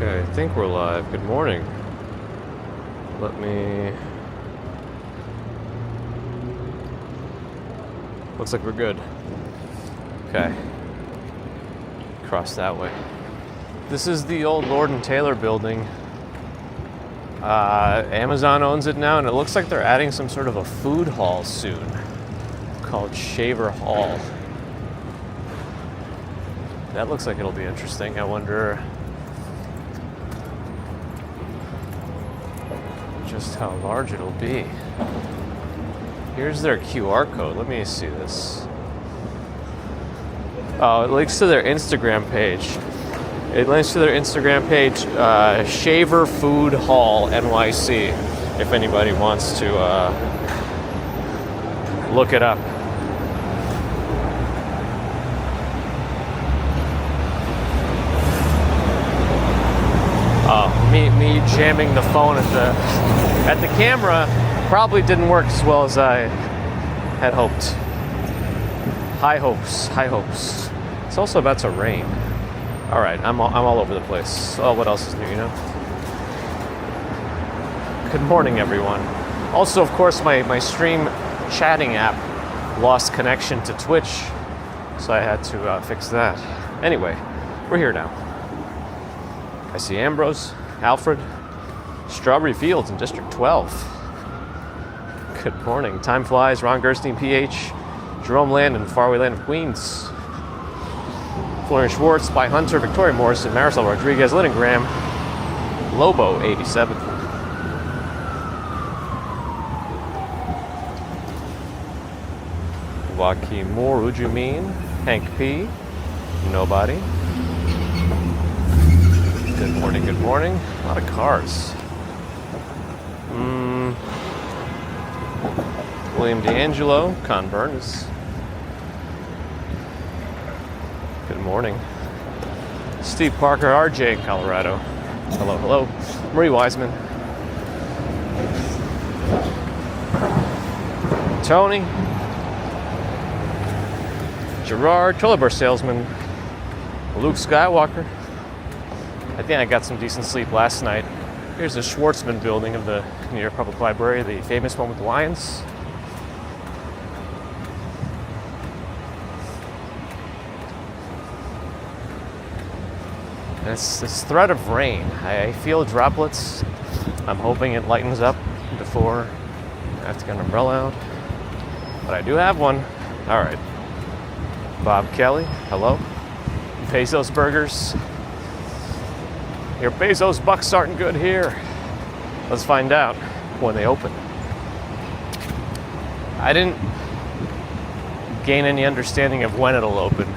Okay, I think we're live. Good morning. Let me... Looks like we're good. Okay. Cross that way. This is the old Lord & Taylor building. Amazon owns it now, and it looks like they're adding some sort of a food hall soon called Shaver Hall. That looks like it'll be interesting. I wonder just how large it'll be. Here's their QR code. Let me see this. Oh, it links to their Instagram page. It links to their Instagram page, Shaver Food Hall NYC, if anybody wants to look it up. Me jamming the phone at the camera probably didn't work as well as I had hoped. High hopes. It's also about to rain. All right, I'm all over the place. Oh, what else is new, you know? Good morning, everyone. Also, of course, my stream chatting app lost connection to Twitch, so I had to fix that. Anyway, we're here now. I see Ambrose, Alfred, Strawberry Fields in District 12. Good morning. Time flies. Ron Gerstein, PH, Jerome Land in Faraway Land of Queens. Florian Schwartz, Spy Hunter, Victoria Morrison, Marisol Rodriguez, Lennon Graham, Lobo 87. Joaquin Moore, Ujumin, Hank P, nobody. Good morning, good morning. A lot of cars. William D'Angelo, Con Burns. Good morning. Steve Parker, RJ in Colorado. Hello, hello. Marie Wiseman. Tony. Gerard, Toilet Salesman. Luke Skywalker. I think I got some decent sleep last night. Here's the Schwartzman building of the New York Public Library, the famous one with the lions. It's this threat of rain. I feel droplets. I'm hoping it lightens up before I have to get an umbrella out. But I do have one. All right. Bob Kelly, hello. Bezos Burgers. Your Bezos bucks aren't good here. Let's find out when they open. I didn't gain any understanding of when it'll open,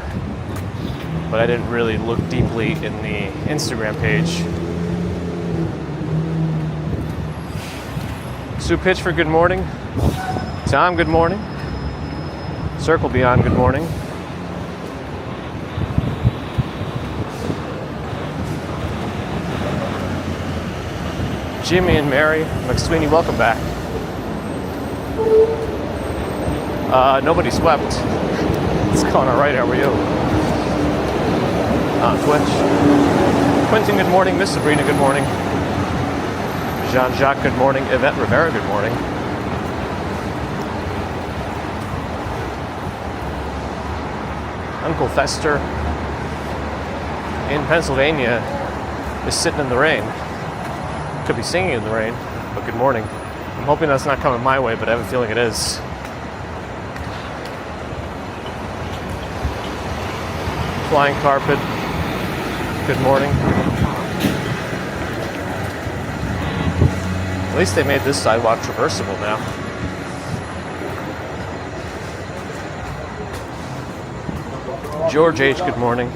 but I didn't really look deeply in the Instagram page. Sue Pitchford, good morning. Tom, good morning. Circle Beyond, good morning. Jimmy and Mary McSweeney, welcome back. Nobody swept. It's going all right, how are you? On Twitch. Quentin, good morning. Miss Sabrina, good morning. Jean-Jacques, good morning. Yvette Rivera, good morning. Uncle Fester in Pennsylvania is sitting in the rain. Could be singing in the rain, but good morning. I'm hoping that's not coming my way, but I have a feeling it is. Flying carpet. Good morning. At least they made this sidewalk traversable now. George H., good morning.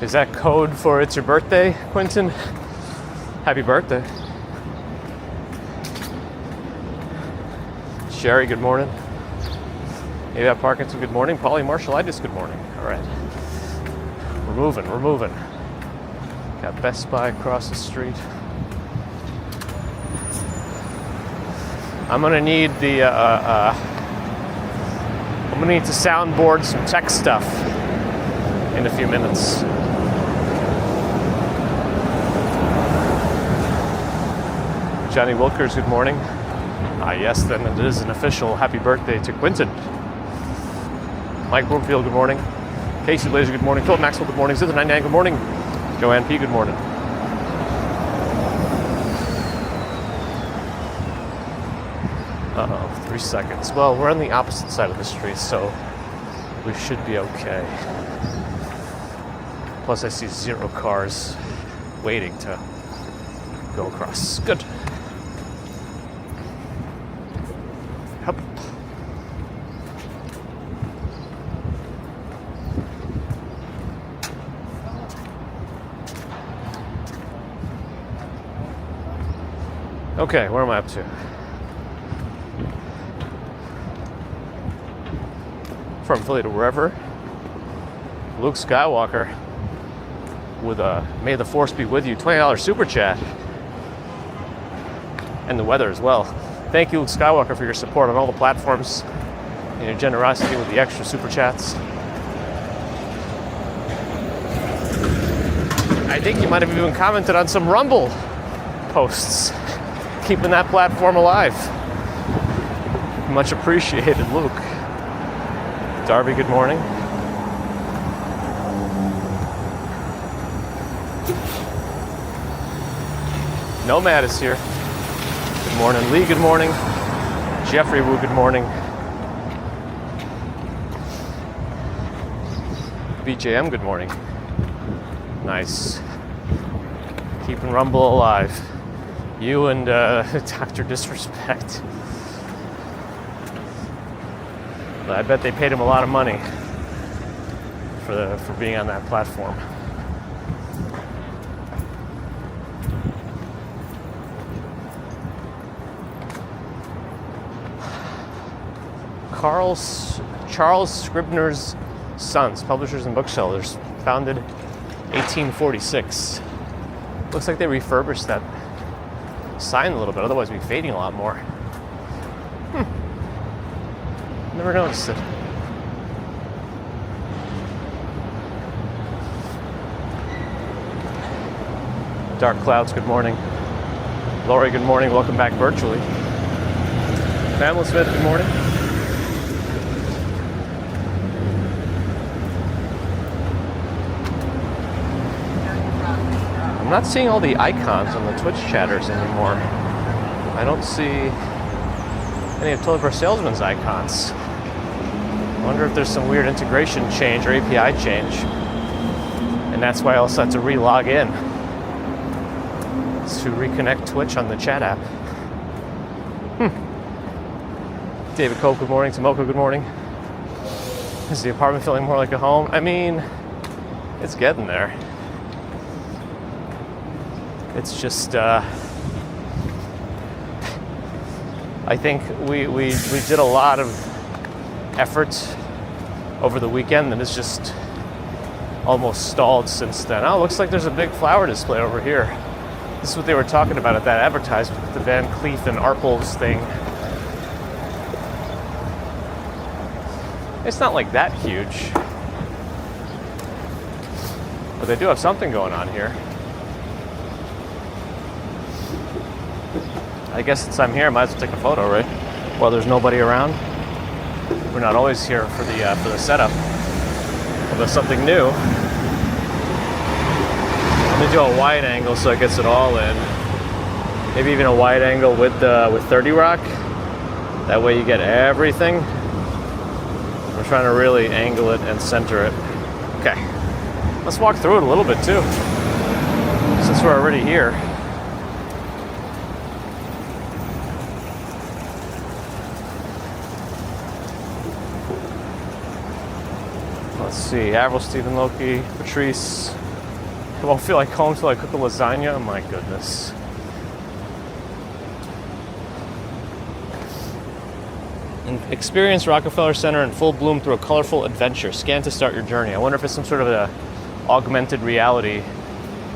Is that code for it's your birthday, Quentin? Happy birthday. Sherry, good morning. Ava Parkinson, good morning. Polly Marshall-itis, good morning. All right. We're moving. Got Best Buy across the street. I'm gonna need the, I'm gonna need to soundboard some tech stuff in a few minutes. Johnny Wilkers, good morning. Yes, then it is an official happy birthday to Quinton. Mike Broomfield, good morning. Casey Blazer, good morning. Philip Maxwell, good morning. Zither99, good morning. Joanne P., good morning. Uh-oh, 3 seconds. Well, we're on the opposite side of the street, so we should be okay. Plus, I see 0 cars waiting to go across. Good. Hup. Okay, where am I up to? From Philly to wherever. Luke Skywalker with a May the Force be with you $20 super chat. And the weather as well. Thank you, Luke Skywalker, for your support on all the platforms and your generosity with the extra super chats. I think you might have even commented on some Rumble posts, keeping that platform alive. Much appreciated, Luke. Darby, good morning. Nomad is here. Good morning. Lee, good morning. Jeffrey Wu, good morning. BJM, good morning. Nice. Keeping Rumble alive. You and Dr. Disrespect. I bet they paid him a lot of money for being on that platform. Charles Scribner's Sons, publishers and booksellers, founded 1846. Looks like they refurbished that sign a little bit, otherwise it'd be fading a lot more. Never noticed it. Dark Clouds, good morning. Lori, good morning. Welcome back virtually. Pamela Smith, good morning. I'm not seeing all the icons on the Twitch chatters anymore. I don't see any of Toilet Bar Salesman's icons. I wonder if there's some weird integration change or API change. And that's why I also had to re-log in to reconnect Twitch on the chat app. David Cope, good morning. Tomoko, good morning. Is the apartment feeling more like a home? I mean, it's getting there. It's just, I think we did a lot of effort over the weekend and it's just almost stalled since then. Oh, looks like there's a big flower display over here. This is what they were talking about at that advertisement, the Van Cleef and Arpels thing. It's not like that huge, but they do have something going on here. I guess since I'm here, I might as well take a photo, right? While there's nobody around. We're not always here for the setup. Well, there's something new. Let me do a wide angle so it gets it all in. Maybe even a wide angle with 30 Rock. That way you get everything. I'm trying to really angle it and center it. Okay, let's walk through it a little bit too, since we're already here. Let's see, Avril, Stephen, Loki, Patrice. I won't feel like home until I cook a lasagna. Oh my goodness. Experience Rockefeller Center in full bloom through a colorful adventure. Scan to start your journey. I wonder if it's some sort of a augmented reality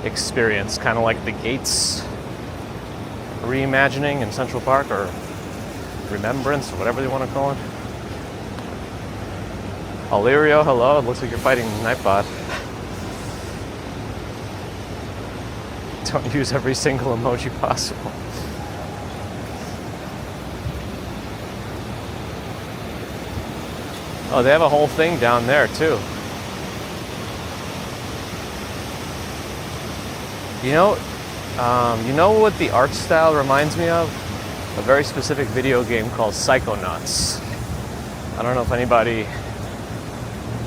experience, kind of like the Gates reimagining in Central Park, or Remembrance, or whatever they want to call it. Illyrio, hello. It looks like you're fighting Nightbot. Don't use every single emoji possible. Oh, they have a whole thing down there too. You know what the art style reminds me of? A very specific video game called Psychonauts. I don't know if anybody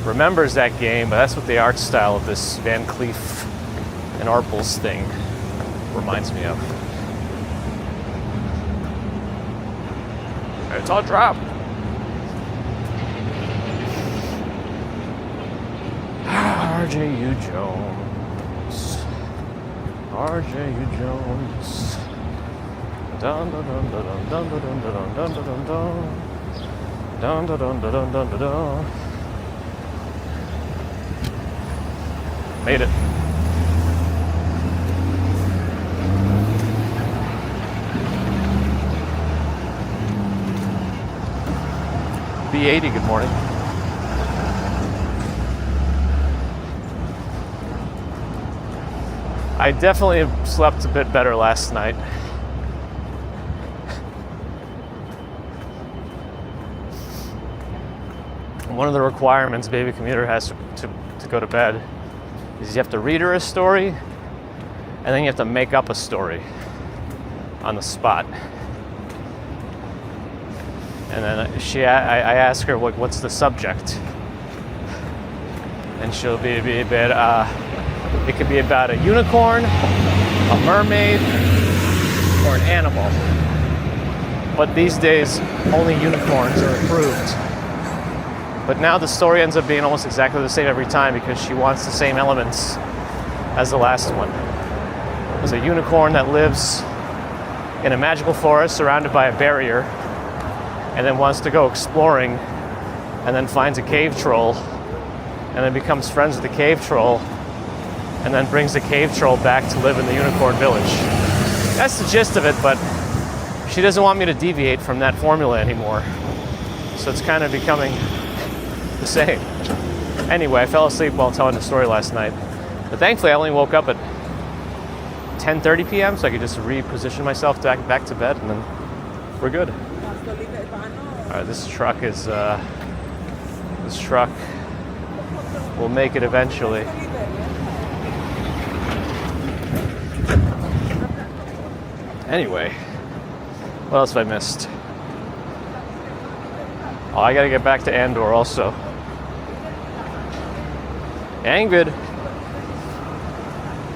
remembers that game, but that's what the art style of this Van Cleef and Arpels thing reminds me of. It's all drop. R.J.U. Jones. R.J.U. Jones. Dun dun dun dun dun dun dun dun dun dun dun dun dun dun dun dun dun. Made it. B80, good morning. I definitely slept a bit better last night. One of the requirements baby commuter has to go to bed is you have to read her a story, and then you have to make up a story on the spot. And then I ask her, what's the subject? And she'll be a bit, it could be about a unicorn, a mermaid, or an animal. But these days, only unicorns are approved. But now the story ends up being almost exactly the same every time because she wants the same elements as the last one. There's a unicorn that lives in a magical forest surrounded by a barrier and then wants to go exploring and then finds a cave troll and then becomes friends with the cave troll and then brings the cave troll back to live in the unicorn village. That's the gist of it, but she doesn't want me to deviate from that formula anymore. So it's kind of becoming the same. Anyway, I fell asleep while telling the story last night. But thankfully, I only woke up at 10:30 p.m., so I could just reposition myself back to bed, and then we're good. All right, this truck will make it eventually. Anyway, what else have I missed? Oh, I gotta get back to Andor also. Angvid,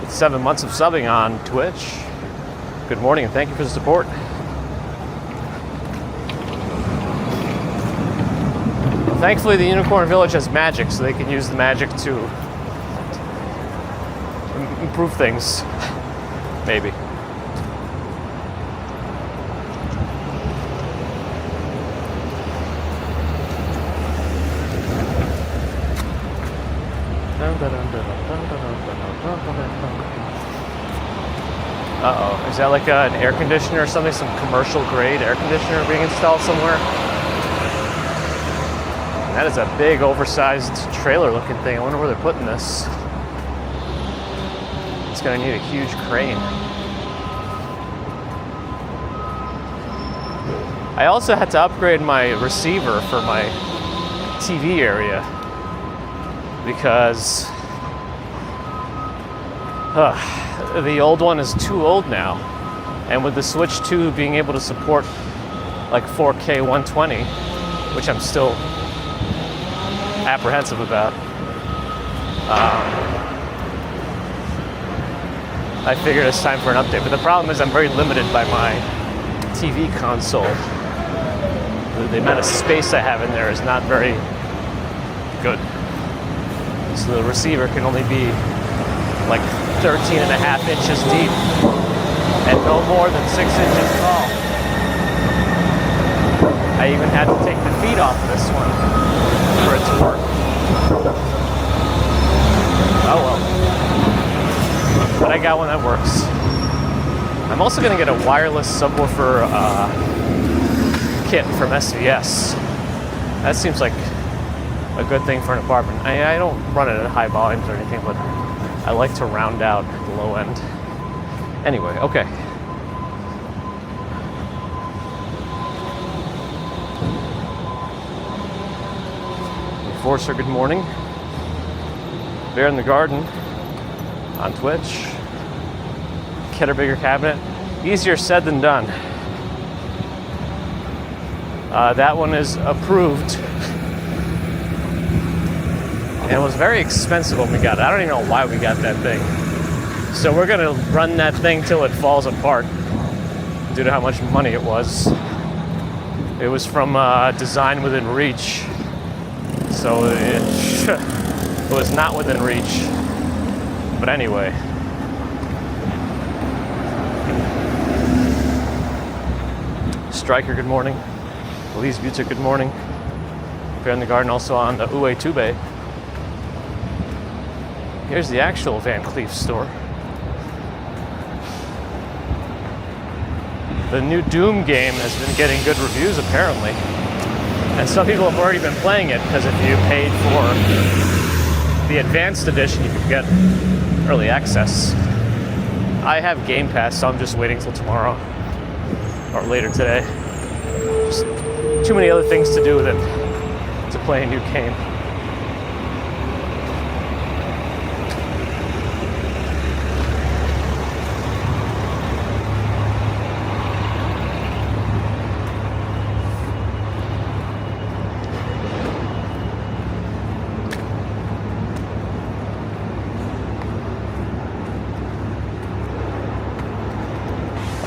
with 7 months of subbing on Twitch. Good morning and thank you for the support. Well, thankfully the Unicorn Village has magic, so they can use the magic to improve things. Maybe. Uh-oh, is that like an air conditioner or something? Some commercial grade air conditioner being installed somewhere? That is a big oversized trailer looking thing. I wonder where they're putting this. It's gonna need a huge crane. I also had to upgrade my receiver for my TV area because the old one is too old now, and with the Switch 2 being able to support like 4K 120, which I'm still apprehensive about, I figured it's time for an update. But the problem is I'm very limited by my TV console. The amount of space I have in there is not very good. So the receiver can only be like 13.5 inches deep and no more than 6 inches tall. I even had to take the feet off this one for it to work. Oh well. But I got one that works. I'm also going to get a wireless subwoofer kit from SVS. That seems like a good thing for an apartment. I don't run it at high volumes or anything, but I like to round out the low end. Anyway, okay. Forcer, good morning. Bear in the Garden on Twitch. Kidder Bigger Cabinet. Easier said than done. That one is approved. And it was very expensive when we got it. I don't even know why we got that thing. So we're gonna run that thing till it falls apart due to how much money it was. It was from Design Within Reach. So it was not within reach. But anyway. Striker, good morning. Elise Buta, good morning. Bear in the Garden also on the Uwe Tube. Here's the actual Van Cleef store. The new Doom game has been getting good reviews apparently. And some people have already been playing it because if you paid for the advanced edition, you could get early access. I have Game Pass, so I'm just waiting till tomorrow or later today. Just too many other things to do with it to play a new game.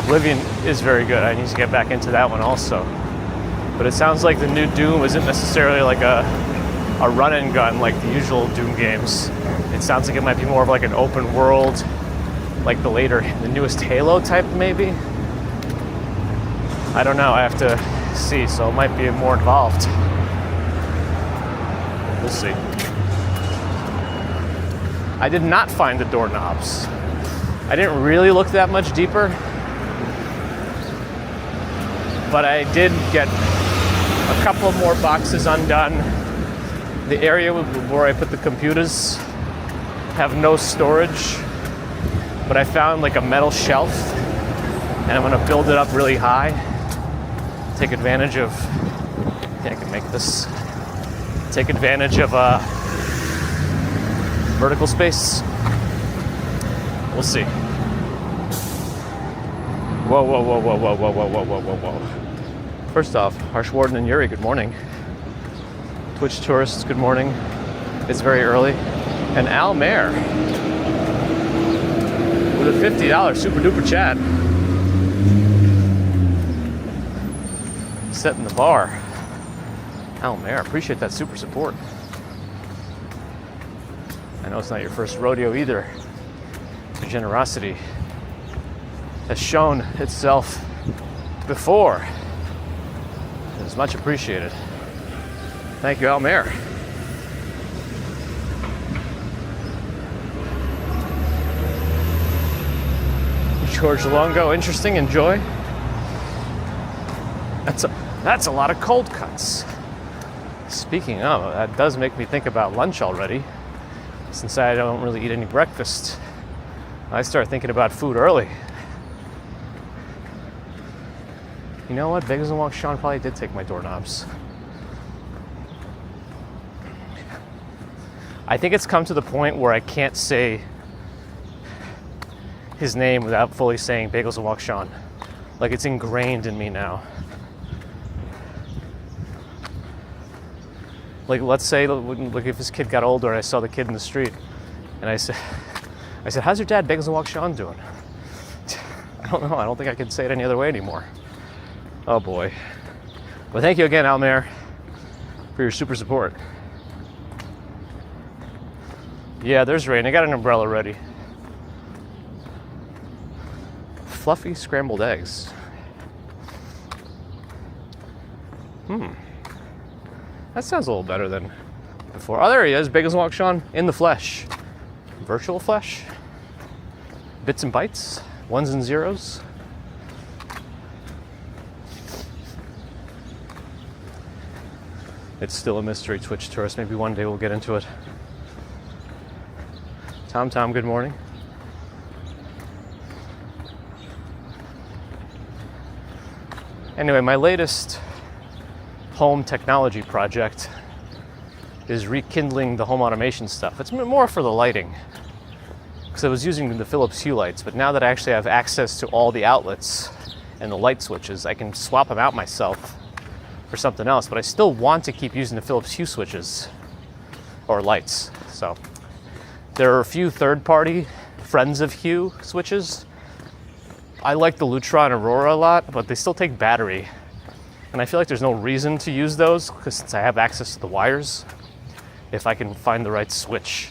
Oblivion is very good. I need to get back into that one also. But it sounds like the new Doom isn't necessarily like a run and gun like the usual Doom games. It sounds like it might be more of like an open world, like the newest Halo type maybe. I don't know, I have to see, so it might be more involved. We'll see. I did not find the doorknobs. I didn't really look that much deeper. But I did get a couple of more boxes undone. The area where I put the computers have no storage, but I found like a metal shelf, and I'm gonna build it up really high. Take advantage of, I think I can make this. Take advantage of vertical space. We'll see. Whoa, whoa, whoa, whoa, whoa, whoa, whoa, whoa, whoa, whoa, whoa. First off, Harshwarden and Yuri, good morning. Twitch tourists, good morning. It's very early. And Al Mayer with a $50 super duper chat. Setting the bar. Al Mayer, appreciate that super support. I know it's not your first rodeo either. Your generosity has shown itself before. It is much appreciated. Thank you, Almer. George Longo, interesting, enjoy. That's a lot of cold cuts. Speaking of, that does make me think about lunch already. Since I don't really eat any breakfast, I start thinking about food early. You know what? Bagels and Wong Sean probably did take my doorknobs. I think it's come to the point where I can't say his name without fully saying Bagels and Wong Sean. Like it's ingrained in me now. Like let's say, like if this kid got older and I saw the kid in the street, and I said, "How's your dad, Bagels and Wong Sean, doing?" I don't know. I don't think I can say it any other way anymore. Oh boy. Well, thank you again, Almer, for your super support. Yeah, there's rain. I got an umbrella ready. Fluffy scrambled eggs. That sounds a little better than before. Oh, there he is. Big as Walk Sean in the flesh. Virtual flesh. Bits and bytes. Ones and zeros. It's still a mystery, Twitch tourist. Maybe one day we'll get into it. Tom, good morning. Anyway, my latest home technology project is rekindling the home automation stuff. It's more for the lighting, because I was using the Philips Hue lights, but now that I actually have access to all the outlets and the light switches, I can swap them out myself for something else, but I still want to keep using the Philips Hue switches or lights. So there are a few third-party friends of Hue switches. I like the Lutron Aurora a lot, but they still take battery. And I feel like there's no reason to use those, because since I have access to the wires, if I can find the right switch.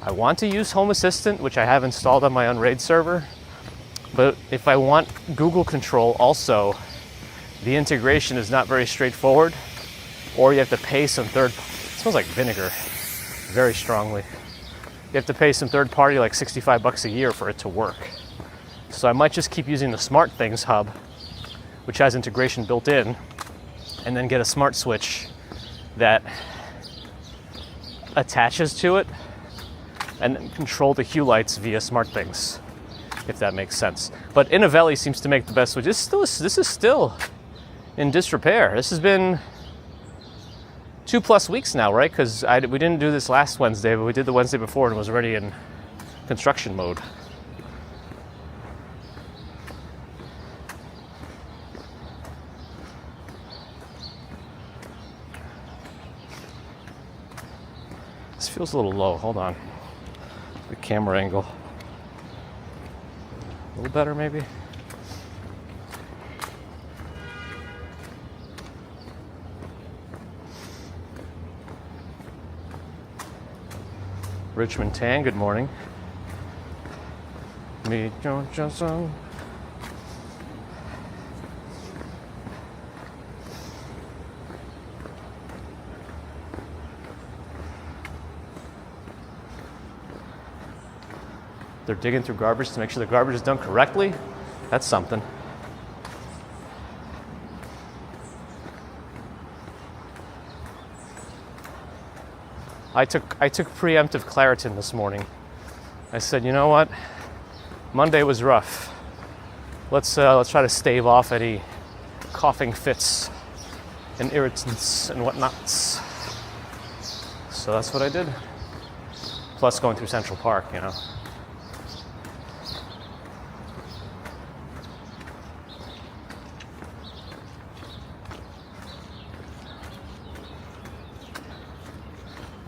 I want to use Home Assistant, which I have installed on my Unraid server. But if I want Google Control also, the integration is not very straightforward, or you have to pay some it smells like vinegar, very strongly. You have to pay some third party like $65 a year for it to work. So I might just keep using the Smart Things hub, which has integration built in, and then get a smart switch that attaches to it and then control the Hue lights via Smart Things, if that makes sense. But Innovelli seems to make the best switch. This is still in disrepair. This has been 2+ weeks now, right? Because we didn't do this last Wednesday, but we did the Wednesday before and it was already in construction mode. This feels a little low. Hold on. The camera angle. A little better, maybe. Richmond Tan, good morning. Me, John Johnson. They're digging through garbage to make sure the garbage is done correctly. That's something. I took preemptive Claritin this morning. I said, you know what? Monday was rough. Let's try to stave off any coughing fits and irritants and whatnots. So that's what I did. Plus going through Central Park, you know.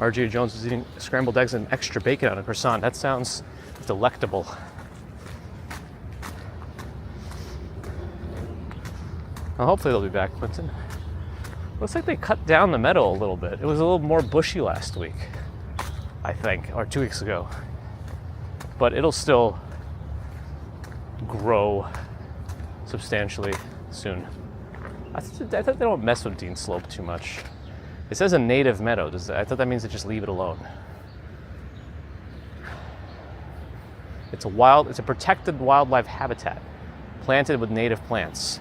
RJ Jones is eating scrambled eggs and extra bacon on a croissant. That sounds delectable. Well, hopefully they'll be back, Clinton. Looks like they cut down the meadow a little bit. It was a little more bushy last week, I think, or 2 weeks ago. But it'll still grow substantially soon. I thought they don't mess with Dean Slope too much. It says a native meadow. I thought that means to just leave it alone. It's a protected wildlife habitat, planted with native plants.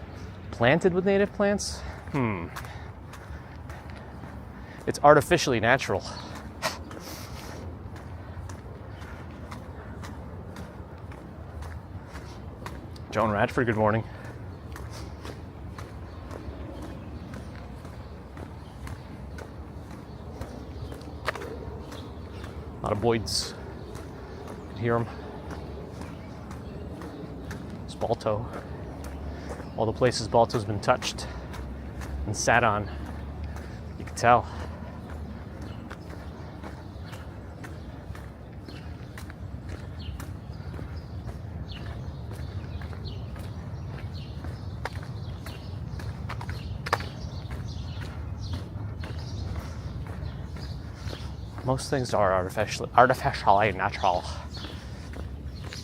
Planted with native plants? It's artificially natural. Joan Radford, good morning. A lot of Boyds. You can hear them. It's Balto. All the places Balto's been touched and sat on. You can tell. Most things are artificially natural.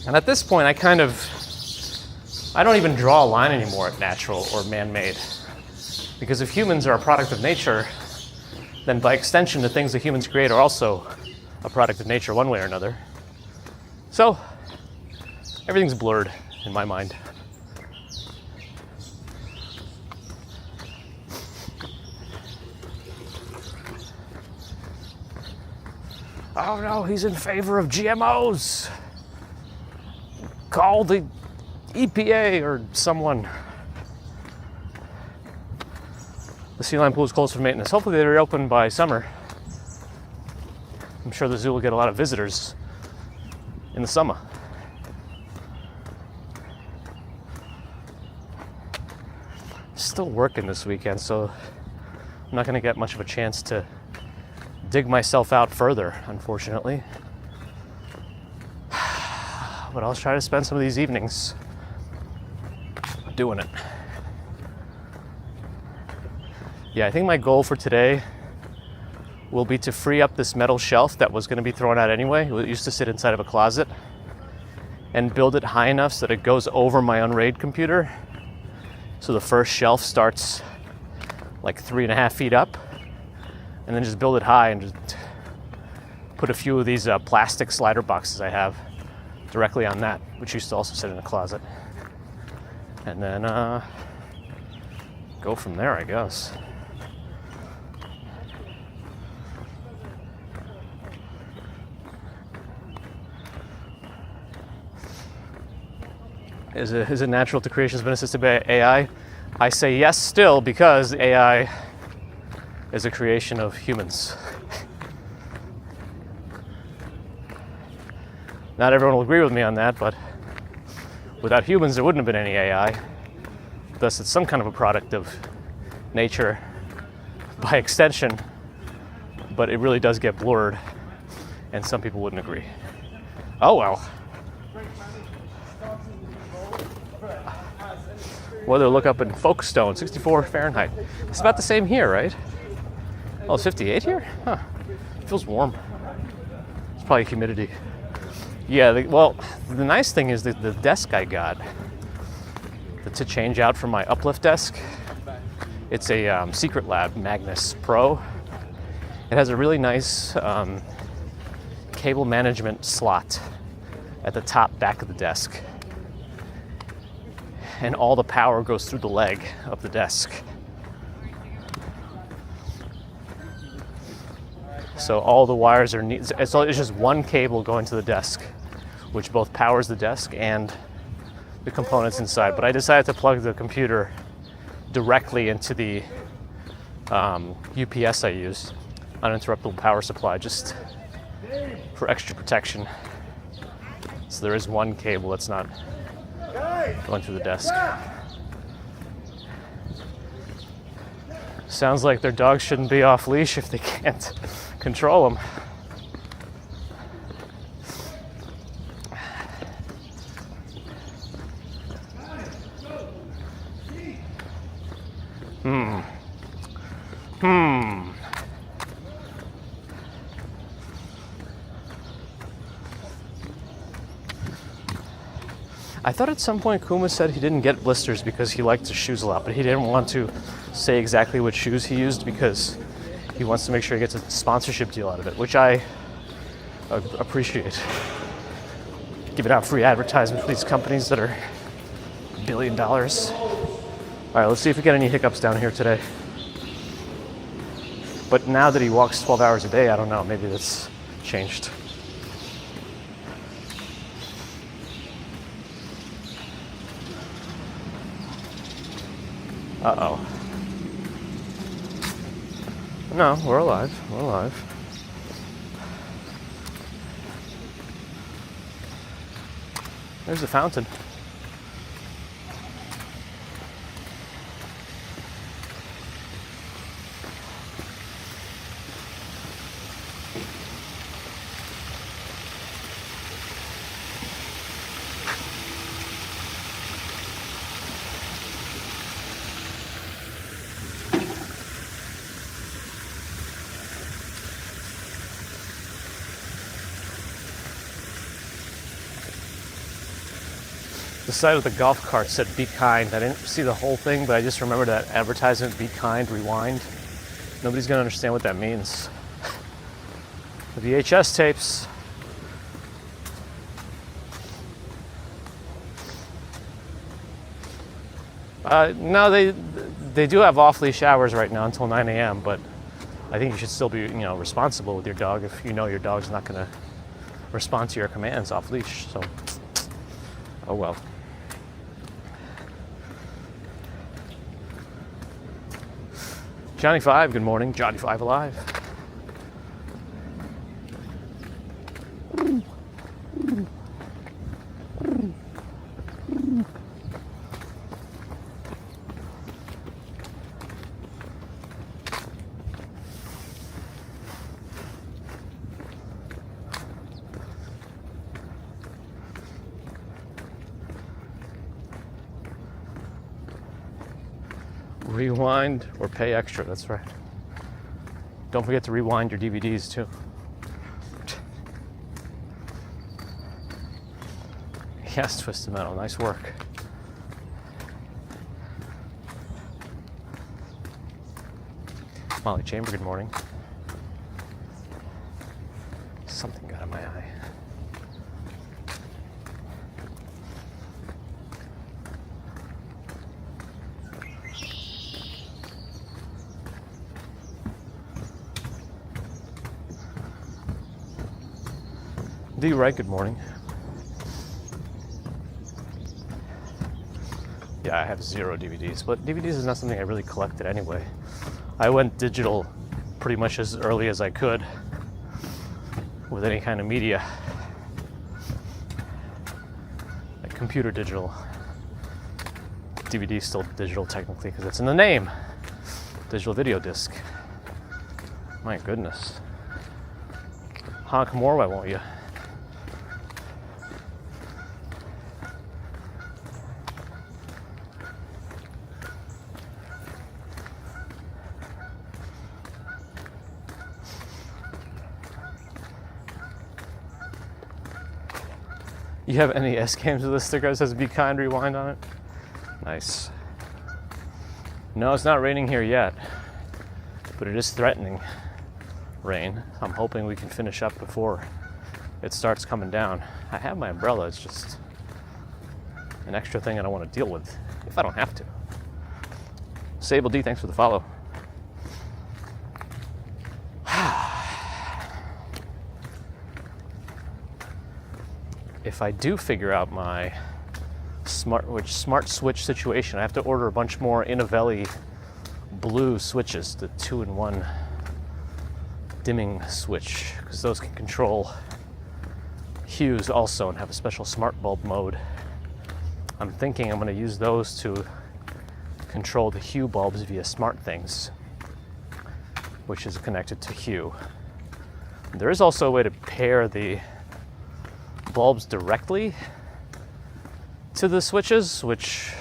And at this point, I don't even draw a line anymore at natural or man-made. Because if humans are a product of nature, then by extension, the things that humans create are also a product of nature one way or another. So, everything's blurred in my mind. Oh no, he's in favor of GMOs. Call the EPA or someone. The sea lion pool is closed for maintenance. Hopefully they reopen by summer. I'm sure the zoo will get a lot of visitors in the summer. Still working this weekend, so I'm not going to get much of a chance to dig myself out further, unfortunately. But I'll try to spend some of these evenings doing it. Yeah, I think my goal for today will be to free up this metal shelf that was going to be thrown out anyway. It used to sit inside of a closet, and build it high enough so that it goes over my Unraid computer. So the first shelf starts like 3.5 feet up, and then just build it high and just put a few of these plastic slider boxes I have directly on that, which used to also sit in a closet. And then go from there, I guess. Is it natural to creation has been assisted by AI? I say yes still, because AI is a creation of humans. Not everyone will agree with me on that, but without humans there wouldn't have been any AI. Thus it's some kind of a product of nature by extension, but it really does get blurred, and some people wouldn't agree. Oh well. Weather look up in Folkestone, 64 Fahrenheit. It's about the same here, right? Oh, it's 58 here? Huh. It feels warm. It's probably humidity. Yeah, the nice thing is that the desk I got to change out from my uplift desk, it's a Secret Lab Magnus Pro. It has a really nice cable management slot at the top back of the desk. And all the power goes through the leg of the desk. So all the wires are neat. It's just one cable going to the desk, which both powers the desk and the components inside. But I decided to plug the computer directly into the UPS I use, uninterruptible power supply, just for extra protection. So there is one cable that's not going through the desk. Sounds like their dogs shouldn't be off leash if they can't control them. I thought at some point Kuma said he didn't get blisters because he liked his shoes a lot, but he didn't want to say exactly what shoes he used because he wants to make sure he gets a sponsorship deal out of it, which I appreciate. Giving out free advertisement for these companies that are $1 billion. All right, let's see if we get any hiccups down here today. But now that he walks 12 hours a day, I don't know, maybe that's changed. Uh-oh. No, we're alive. We're alive. There's the fountain. The side of the golf cart said "Be kind." I didn't see the whole thing, but I just remember that advertisement, "Be kind, rewind." Nobody's gonna understand what that means. The VHS tapes. No, they do have off-leash hours right now until 9 a.m., but I think you should still be, responsible with your dog if you know your dog's not gonna respond to your commands off-leash, so, oh well. Johnny 5, good morning. Johnny 5 alive. Rewind or pay extra, that's right. Don't forget to rewind your DVDs too. Yes, Twisted Metal, nice work. Molly Chamber, good morning. Something got in my eye. D. Wright, good morning. Yeah, I have 0 DVDs, but DVDs is not something I really collected anyway. I went digital pretty much as early as I could with any kind of media. Like computer digital. DVD is still digital technically because it's in the name. Digital video disc. My goodness. Honk more, why won't you? You have NES games with a sticker that says "Be kind, rewind" on it? Nice. No, it's not raining here yet, but it is threatening rain. I'm hoping we can finish up before it starts coming down. I have my umbrella, it's just an extra thing I don't want to deal with if I don't have to. Sable D, thanks for the follow. If I do figure out my smart switch situation, I have to order a bunch more Innovelli blue switches, the 2-in-1 dimming switch, because those can control hues also and have a special smart bulb mode. I'm thinking I'm going to use those to control the hue bulbs via SmartThings, which is connected to hue. There is also a way to pair the bulbs directly to the switches, which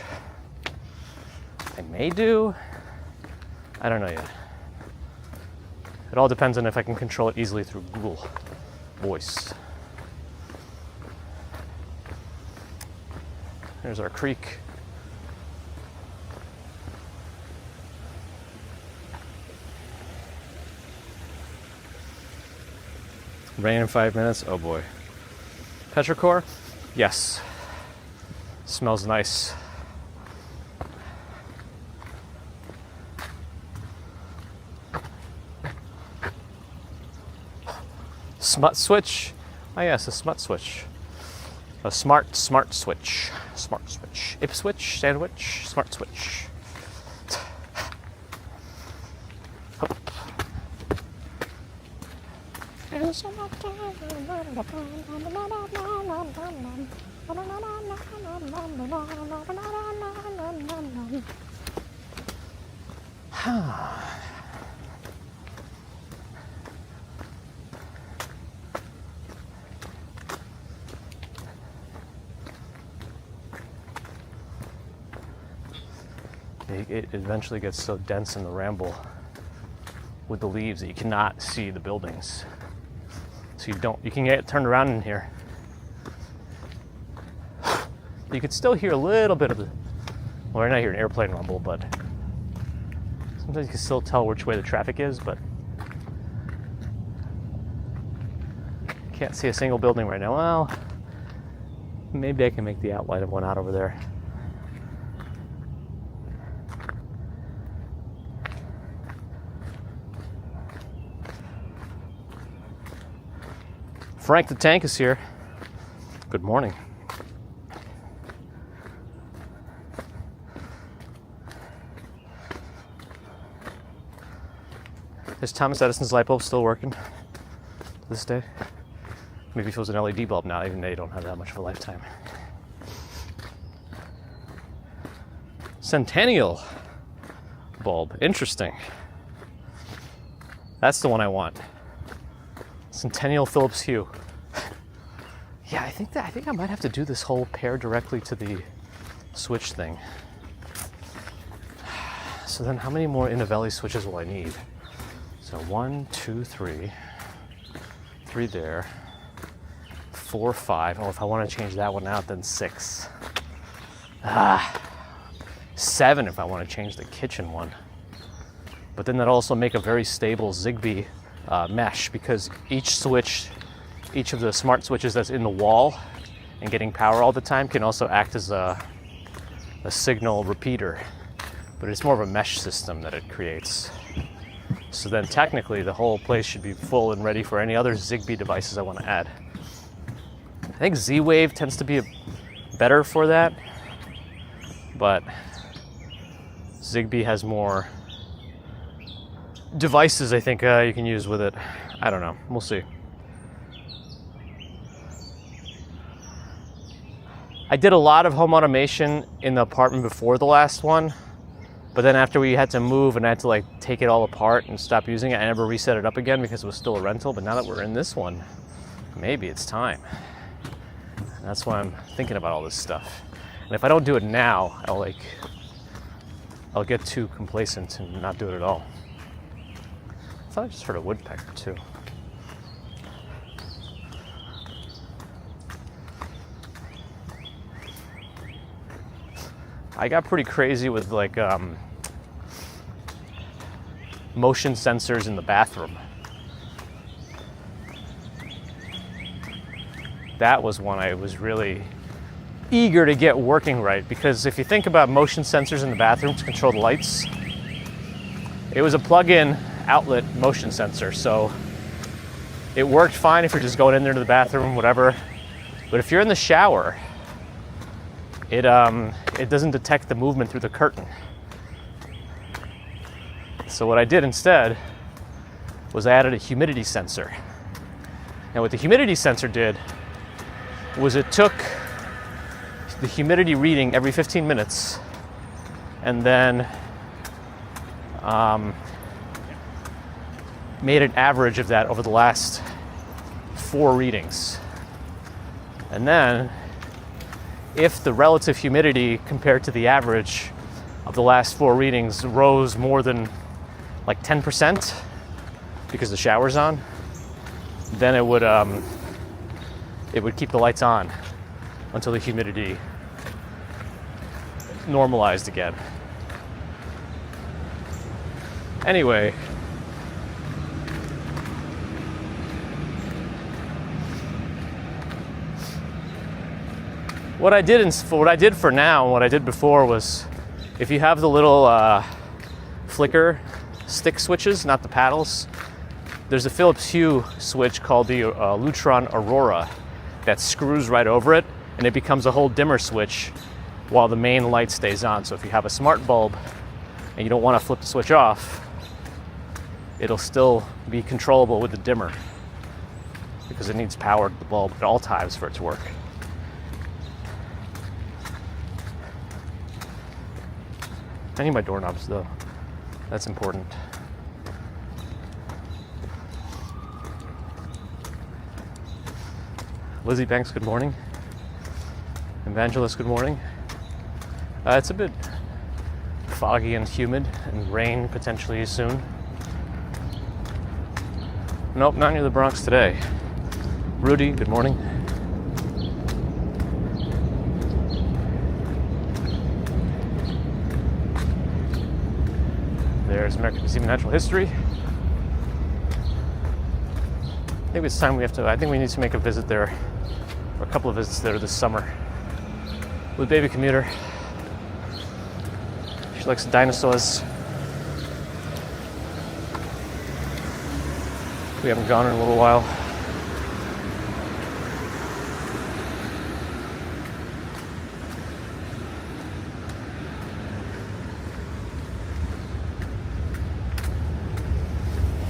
I may do. I don't know yet. It all depends on if I can control it easily through Google Voice. There's our creek. Rain in 5 minutes, oh boy. Petrichor? Yes. Smells nice. Smut switch? Oh yes, a smut switch. A smart switch. Smart switch. Ipswich, sandwich, smart switch. It eventually gets so dense in the ramble with the leaves that you cannot see the buildings. So you can get turned around in here. You could still hear a little bit of the, well, right now you're an airplane rumble, but sometimes you can still tell which way the traffic is, but can't see a single building right now. Well, maybe I can make the outline of one out over there. Frank the Tank is here. Good morning. Is Thomas Edison's light bulb still working to this day? Maybe if it was an LED bulb now, even they don't have that much of a lifetime. Centennial bulb, interesting. That's the one I want. Centennial Philips Hue. Yeah, I think I might have to do this whole pair directly to the switch thing. So then how many more Innovelli switches will I need? So 1, 2, 3. 3 there. 4, 5. Oh, if I want to change that one out, then 6. 7 if I want to change the kitchen one. But then that'll also make a very stable Zigbee mesh, because each of the smart switches that's in the wall and getting power all the time can also act as a signal repeater. But it's more of a mesh system that it creates. So then technically the whole place should be full and ready for any other Zigbee devices I want to add. I think Z-Wave tends to be better for that, but Zigbee has more devices I think you can use with it. I don't know, we'll see. I did a lot of home automation in the apartment before the last one, but then after we had to move and I had to like take it all apart and stop using it, I never reset it up again because it was still a rental. But now that we're in this one, maybe it's time. And that's why I'm thinking about all this stuff. And if I don't do it now, I'll get too complacent and not do it at all. I thought I just heard a woodpecker too. I got pretty crazy with like motion sensors in the bathroom. That was one I was really eager to get working right, because if you think about motion sensors in the bathroom to control the lights, it was a plug-in outlet motion sensor, so it worked fine if you're just going in there to the bathroom, whatever. But if you're in the shower, it doesn't detect the movement through the curtain. So what I did instead was I added a humidity sensor. And what the humidity sensor did was it took the humidity reading every 15 minutes and then made an average of that over the last 4 readings. And then if the relative humidity compared to the average of the last 4 readings rose more than like 10% because the shower's on, then it would keep the lights on until the humidity normalized again. Anyway, what I did for now and what I did before was, if you have the little flicker stick switches, not the paddles, there's a Philips Hue switch called the Lutron Aurora that screws right over it, and it becomes a whole dimmer switch while the main light stays on. So if you have a smart bulb and you don't want to flip the switch off, it'll still be controllable with the dimmer because it needs power to the bulb at all times for it to work. I need my doorknobs though. That's important. Lizzie Banks, good morning. Evangelist, good morning. It's a bit foggy and humid, and rain potentially soon. Nope, not near the Bronx today. Rudy, good morning. There's American Museum of Natural History. Maybe it's time I think we need to make a visit there, or a couple of visits there this summer with baby commuter. She likes dinosaurs. We haven't gone in a little while.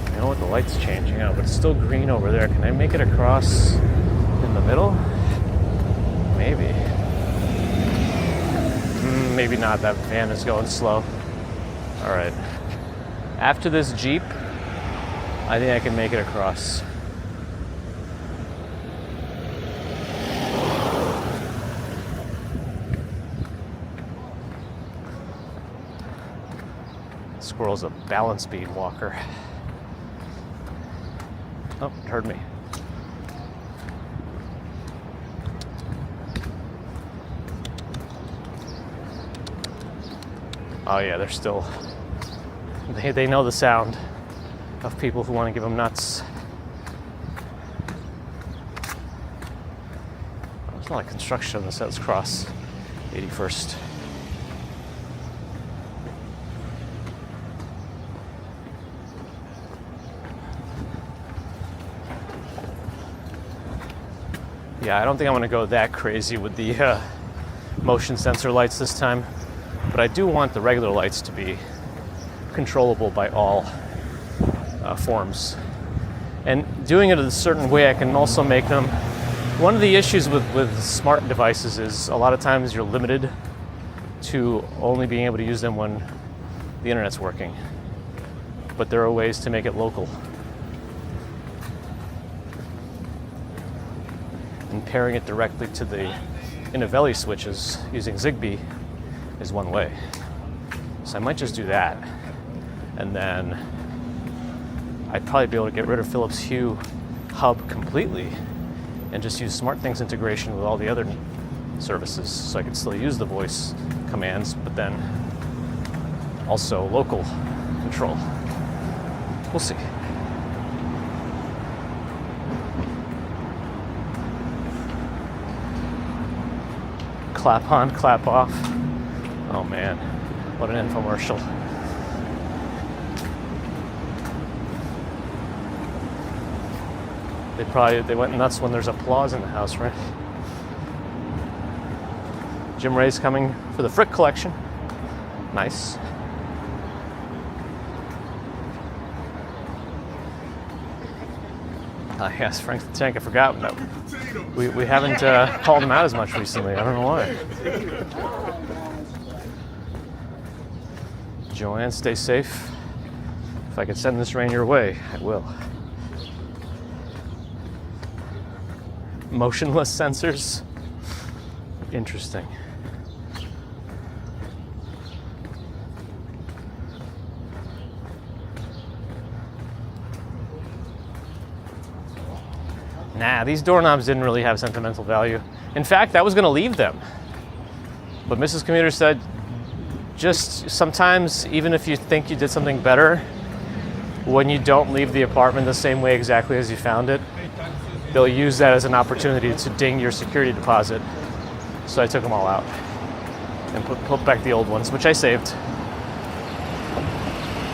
You know what? The light's changing out, but it's still green over there. Can I make it across in the middle? Maybe. Maybe not. That van is going slow. All right. After this Jeep, I think I can make it across. Squirrel's a balance beam walker. Oh, it heard me. Oh yeah, they're still, they know the sound of people who want to give them nuts. There's a lot of construction on this South Cross 81st. Yeah, I don't think I'm going to go that crazy with the motion sensor lights this time, but I do want the regular lights to be controllable by all forms. And doing it a certain way, I can also make them. One of the issues with smart devices is a lot of times you're limited to only being able to use them when the internet's working. But there are ways to make it local. And pairing it directly to the Innovelli switches using Zigbee is one way. So I might just do that. And then I'd probably be able to get rid of Philips Hue hub completely and just use SmartThings integration with all the other services, so I could still use the voice commands, but then also local control. We'll see. Clap on, clap off. Oh man, what an infomercial. They went nuts when there's applause in the house, right? Jim Ray's coming for the Frick collection. Nice. Yes, Frank the Tank, I forgot. No, we haven't called him out as much recently. I don't know why. Joanne, stay safe. If I could send this rain your way, I will. Motionless sensors. Interesting. Nah, these doorknobs didn't really have sentimental value. In fact, I was going to leave them. But Mrs. Commuter said, just sometimes, even if you think you did something better, when you don't leave the apartment the same way exactly as you found it, they'll use that as an opportunity to ding your security deposit. So I took them all out and put back the old ones, which I saved.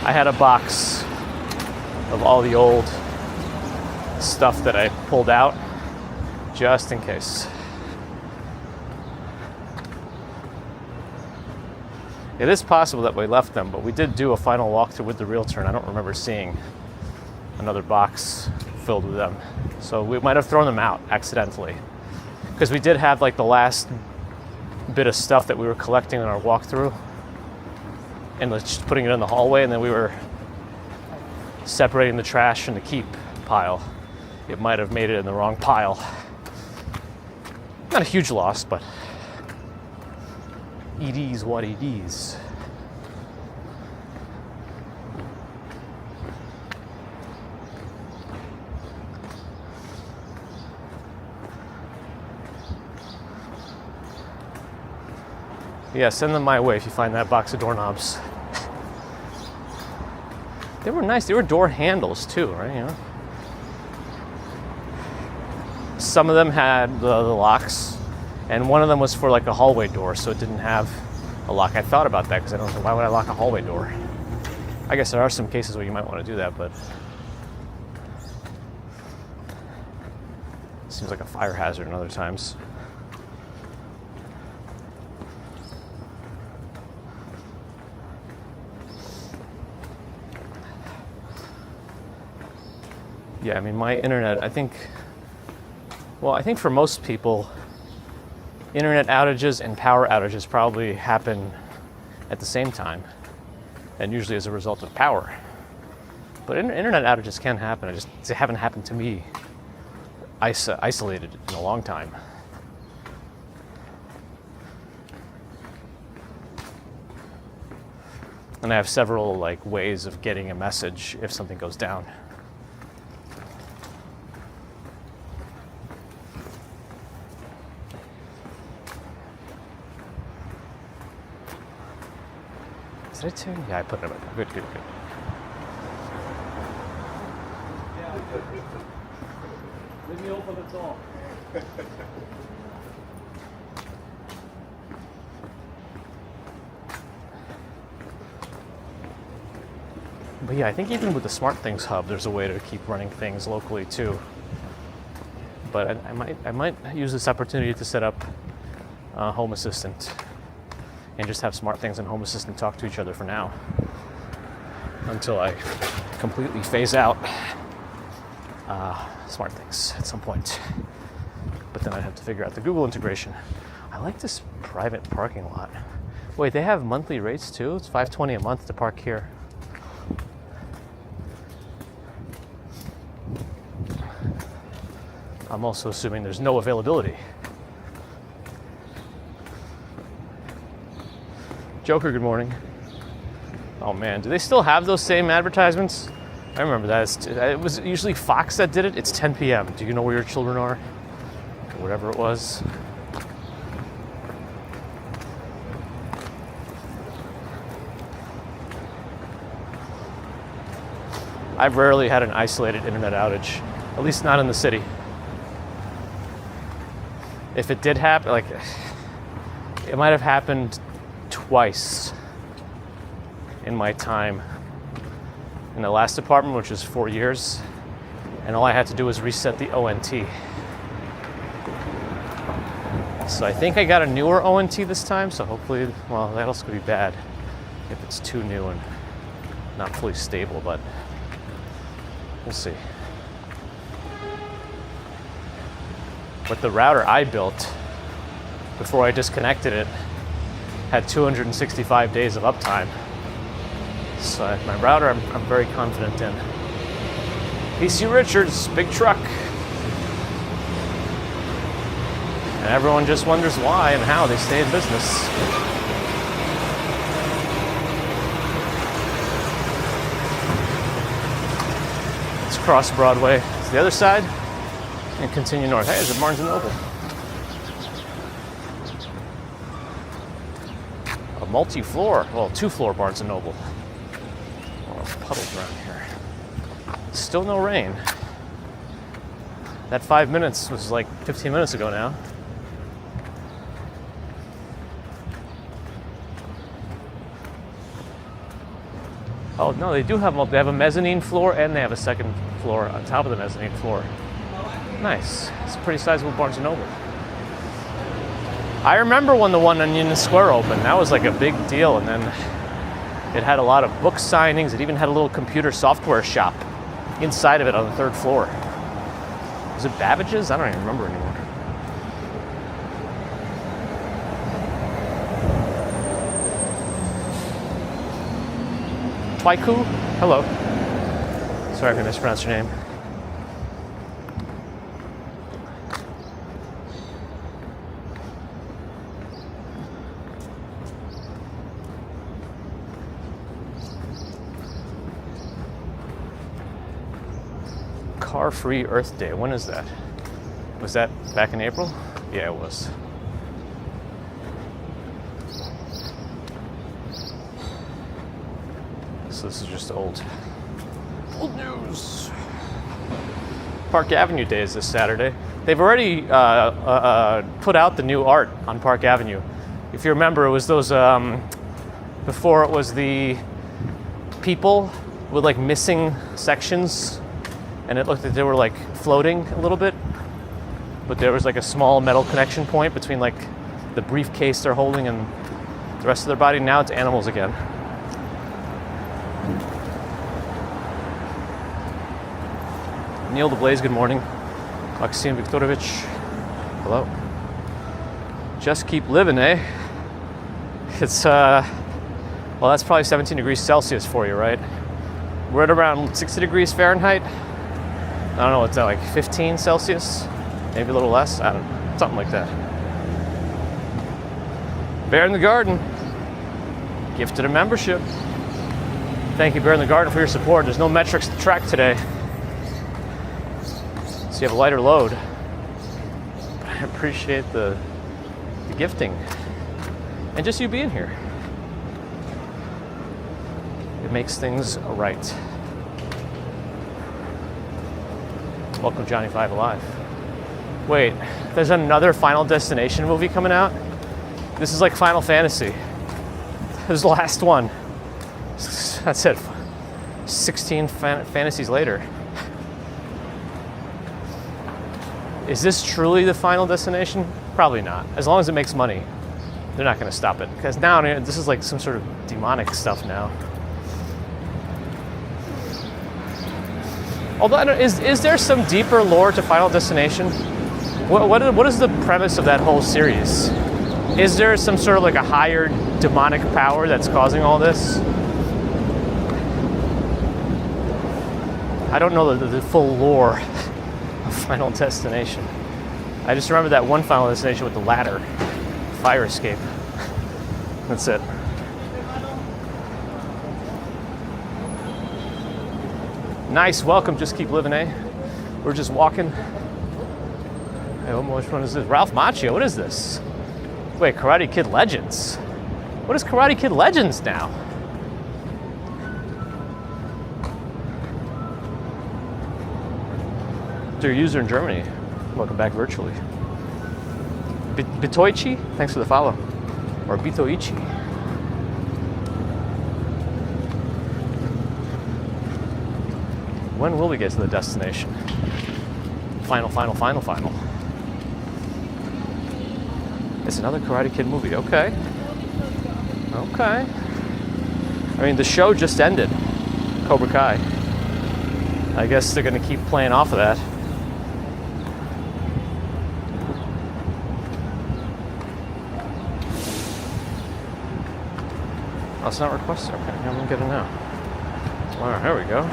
I had a box of all the old stuff that I pulled out just in case. It is possible that we left them, but we did do a final walkthrough with the realtor, and I don't remember seeing another box filled with them. So we might have thrown them out accidentally, because we did have like the last bit of stuff that we were collecting in our walkthrough and just putting it in the hallway, and then we were separating the trash from the keep pile. It might have made it in the wrong pile. Not a huge loss, but it is what it is. Yeah, send them my way if you find that box of doorknobs. They were nice. They were door handles too, right? You know? Some of them had the locks, and one of them was for like a hallway door, so it didn't have a lock. I thought about that because I don't know, why would I lock a hallway door? I guess there are some cases where you might want to do that, but it seems like a fire hazard in other times. Yeah, I mean, my internet, I think for most people, internet outages and power outages probably happen at the same time, and usually as a result of power. But internet outages can happen. They haven't happened to me isolated in a long time. And I have several like ways of getting a message if something goes down. Did I tune? Yeah, I put it up. Good. Let me open the door. But yeah, I think even with the Smart Things hub, there's a way to keep running things locally too. But I might use this opportunity to set up Home Assistant and just have Smart Things and Home Assistant talk to each other for now, until I completely phase out Smart Things at some point. But then I'd have to figure out the Google integration. I like this private parking lot. Wait, they have monthly rates too? It's $5.20 a month to park here. I'm also assuming there's no availability. Joker, good morning. Oh man, do they still have those same advertisements? I remember that. It was usually Fox that did it. It's 10 p.m. Do you know where your children are? Or whatever it was. I've rarely had an isolated internet outage, at least not in the city. If it did happen, like, it might have happened twice in my time in the last apartment, which was 4 years, and all I had to do was reset the ONT. So I think I got a newer ONT this time, so hopefully, well, that also could be bad if it's too new and not fully stable, but we'll see. But the router I built before I disconnected it had 265 days of uptime. So my router I'm very confident in. PC Richards, big truck. And everyone just wonders why and how they stay in business. Let's cross Broadway to the other side and continue north. Hey, there's a Barnes & Noble. A multi-floor, well, two-floor Barnes & Noble. Oh, puddles around here. Still no rain. That 5 minutes was like 15 minutes ago now. Oh no, they do have a mezzanine floor and they have a second floor on top of the mezzanine floor. Nice. It's a pretty sizable Barnes & Noble. I remember when the one on Union Square opened. That was like a big deal, and then it had a lot of book signings. It even had a little computer software shop inside of it on the third floor. Was it Babbage's? I don't even remember anymore. Twaiku? Hello. Sorry if I mispronounced your name. Car-free Earth Day. When is that? Was that back in April? Yeah, it was. So this is just old Old news. Park Avenue Day is this Saturday. They've already put out the new art on Park Avenue. If you remember, it was those, before it was the people with like missing sections, and it looked like they were like floating a little bit, but there was like a small metal connection point between like the briefcase they're holding and the rest of their body. Now it's animals again. Neil DeBlaze, good morning. Maxim Viktorovich, hello. Just keep living, eh? It's, well, that's probably 17 degrees Celsius for you, right? We're at around 60 degrees Fahrenheit. I don't know, what's that, like 15 Celsius? Maybe a little less? I don't know, something like that. Bear in the Garden, gifted a membership. Thank you, Bear in the Garden, for your support. There's no metrics to track today, so you have a lighter load. But I appreciate the gifting and just you being here. It makes things right. Welcome, Johnny Five Alive. Wait, there's another Final Destination movie coming out? This is like Final Fantasy. This is the last one. That's it. 16 fantasies later. Is this truly the Final Destination? Probably not. As long as it makes money, they're not going to stop it. Because now this is like some sort of demonic stuff now. Although, is there some deeper lore to Final Destination? What is the premise of that whole series? Is there some sort of like a higher demonic power that's causing all this? I don't know the full lore of Final Destination. I just remember that one Final Destination with the ladder, fire escape. That's it. Nice, welcome, just keep living, eh? We're just walking. Hey, which one is this? Ralph Macchio, what is this? Wait, Karate Kid Legends. What is Karate Kid Legends now? Their user in Germany. Welcome back virtually. Bitoichi, thanks for the follow. Or Bitoichi. When will we get to the destination? Final. It's another Karate Kid movie, okay. Okay. I mean, the show just ended, Cobra Kai. I guess they're gonna keep playing off of that. Oh, it's not requested, okay, I'm gonna get it now. All right, here we go.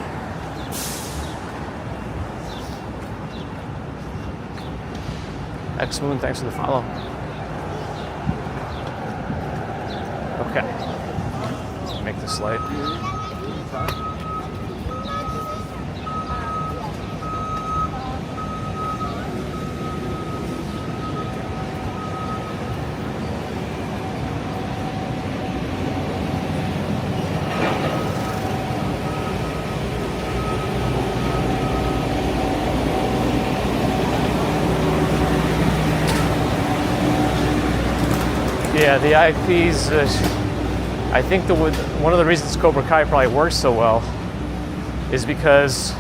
X Moon, thanks for the follow. Okay. Make this light. Yeah, the IPs, I think one of the reasons Cobra Kai probably works so well is because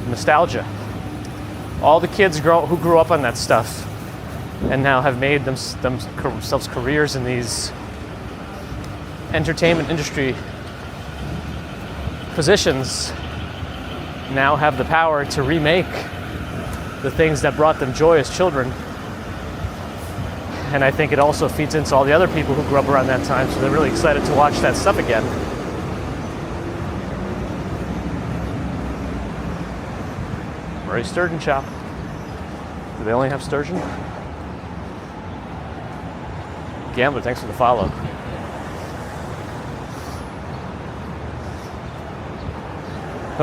nostalgia. All the kids who grew up on that stuff and now have made themselves careers in these entertainment industry positions now have the power to remake the things that brought them joy as children. And I think it also feeds into all the other people who grew up around that time, so they're really excited to watch that stuff again. Murray Sturgeon Chop. Do they only have sturgeon? Gambler, thanks for the follow.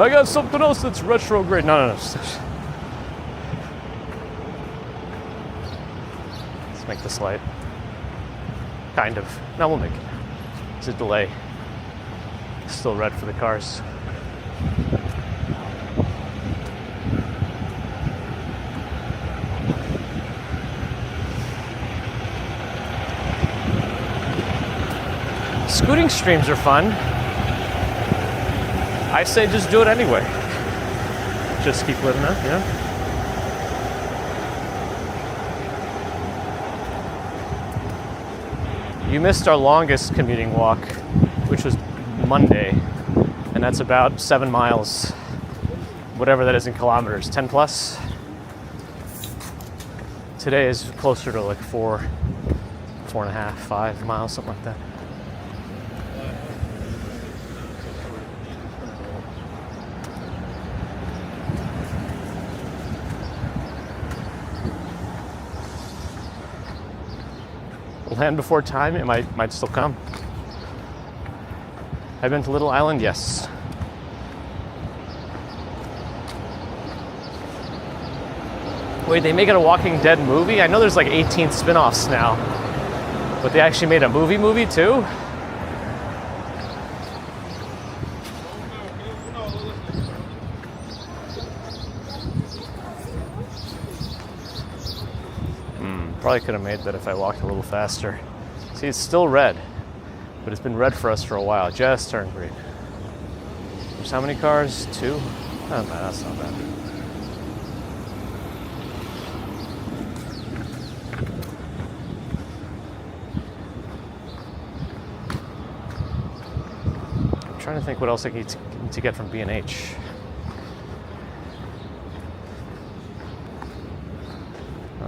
I got something else that's retrograde. No. Make this light. Kind of. No, we'll make it. It's a delay. Still red for the cars. Scooting streams are fun. I say just do it anyway. Just keep living up, yeah. You missed our longest commuting walk, which was Monday, and that's about 7 miles, whatever that is in kilometers, 10 plus. Today is closer to like 4.5, 5 miles, something like that. Land before time, it might still come. I've been to Little Island, yes. Wait, they make it a Walking Dead movie? I know there's like 18 spin-offs now, but they actually made a movie too? Probably could have made that if I walked a little faster. See, it's still red, but it's been red for us for a while. Just turned green. There's how many cars? 2? Oh, no, that's not bad. I'm trying to think what else I need to get from B&H.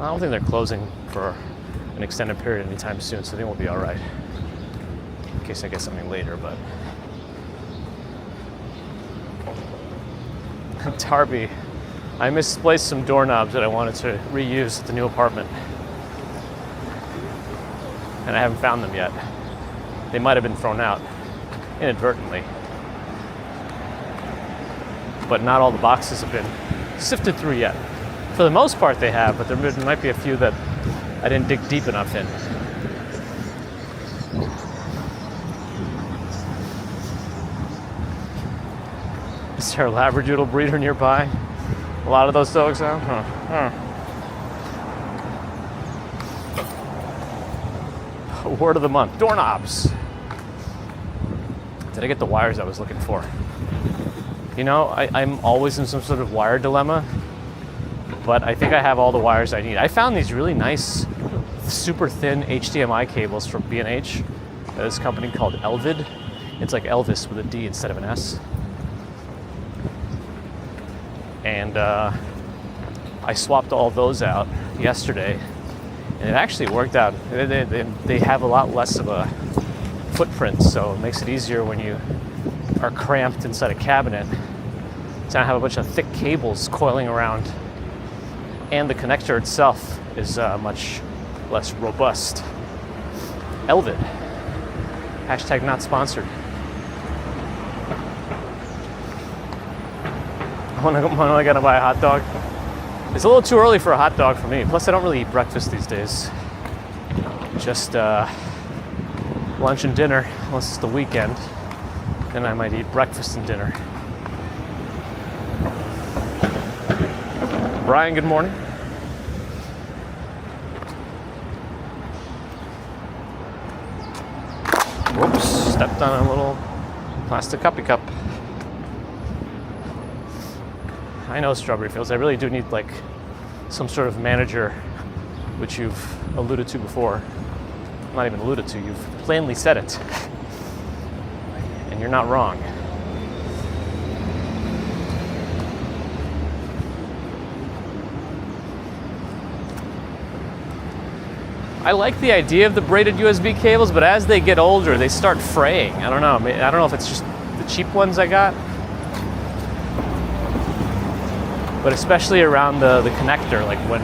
I don't think they're closing for an extended period anytime soon, so I think we'll be all right. In case I get something later, but... Darby, I misplaced some doorknobs that I wanted to reuse at the new apartment. And I haven't found them yet. They might have been thrown out inadvertently. But not all the boxes have been sifted through yet. For the most part they have, but there might be a few that I didn't dig deep enough in. Is there a Labradoodle breeder nearby? A lot of those dogs out? Word of the month, doorknobs. Did I get the wires I was looking for? You know, I'm always in some sort of wire dilemma, but I think I have all the wires I need. I found these really nice, super thin HDMI cables from B&H. This company called Elvid. It's like Elvis with a D instead of an S. And I swapped all those out yesterday, and it actually worked out. They have a lot less of a footprint, so it makes it easier when you are cramped inside a cabinet to not have a bunch of thick cables coiling around. And the connector itself is much less robust. Elvid. Hashtag not sponsored. When I gotta buy a hot dog? It's a little too early for a hot dog for me. Plus, I don't really eat breakfast these days. Just lunch and dinner, unless it's the weekend. Then I might eat breakfast and dinner. Brian, good morning. Whoops, stepped on a little plastic cuppy cup. I know, Strawberry Fields, I really do need like some sort of manager, which you've alluded to before. Not even alluded to, you've plainly said it. And you're not wrong. I like the idea of the braided USB cables, but as they get older, they start fraying. I don't know. I don't know if it's just the cheap ones I got, but especially around the connector, like when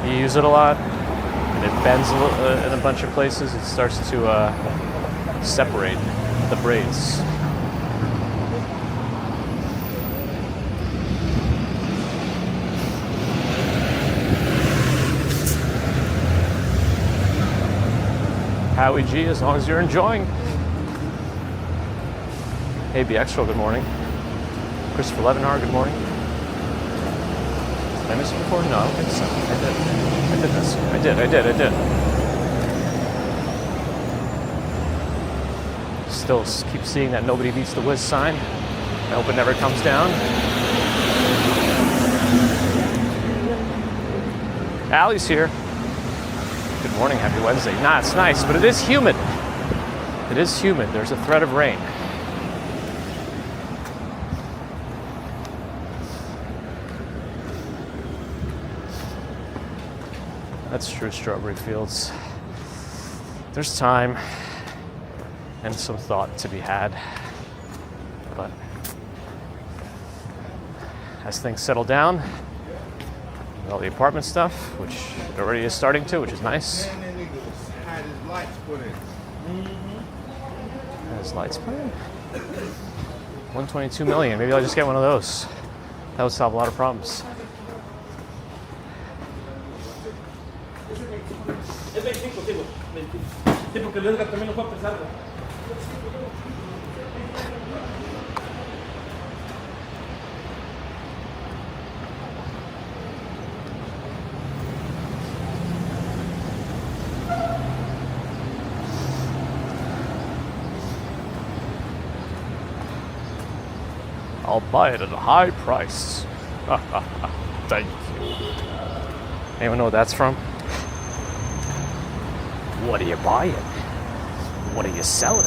you use it a lot and it bends a little, in a bunch of places, it starts to separate the braids. Howie G, as long as you're enjoying. Hey, BXro, good morning. Christopher Levenhar, good morning. Did I miss you before? No, I don't think so. I did miss you. I did. still keep seeing that nobody beats the whiz sign. I hope it never comes down. Allie's here. Good morning, happy Wednesday. Nah, it's nice, but it is humid. It is humid. There's a threat of rain. That's true, strawberry fields. There's time and some thought to be had, but as things settle down, all the apartment stuff, which it already is starting to, which is nice. Had his lights put in. Has lights put in? 122 million. Maybe I'll just get one of those. That would solve a lot of problems. Es 25, sí, 25. Sí, porque el Edgar también lo fue a pesar. I'll buy it at a high price. Thank you. Anyone know what that's from? What are you buying? What are you selling?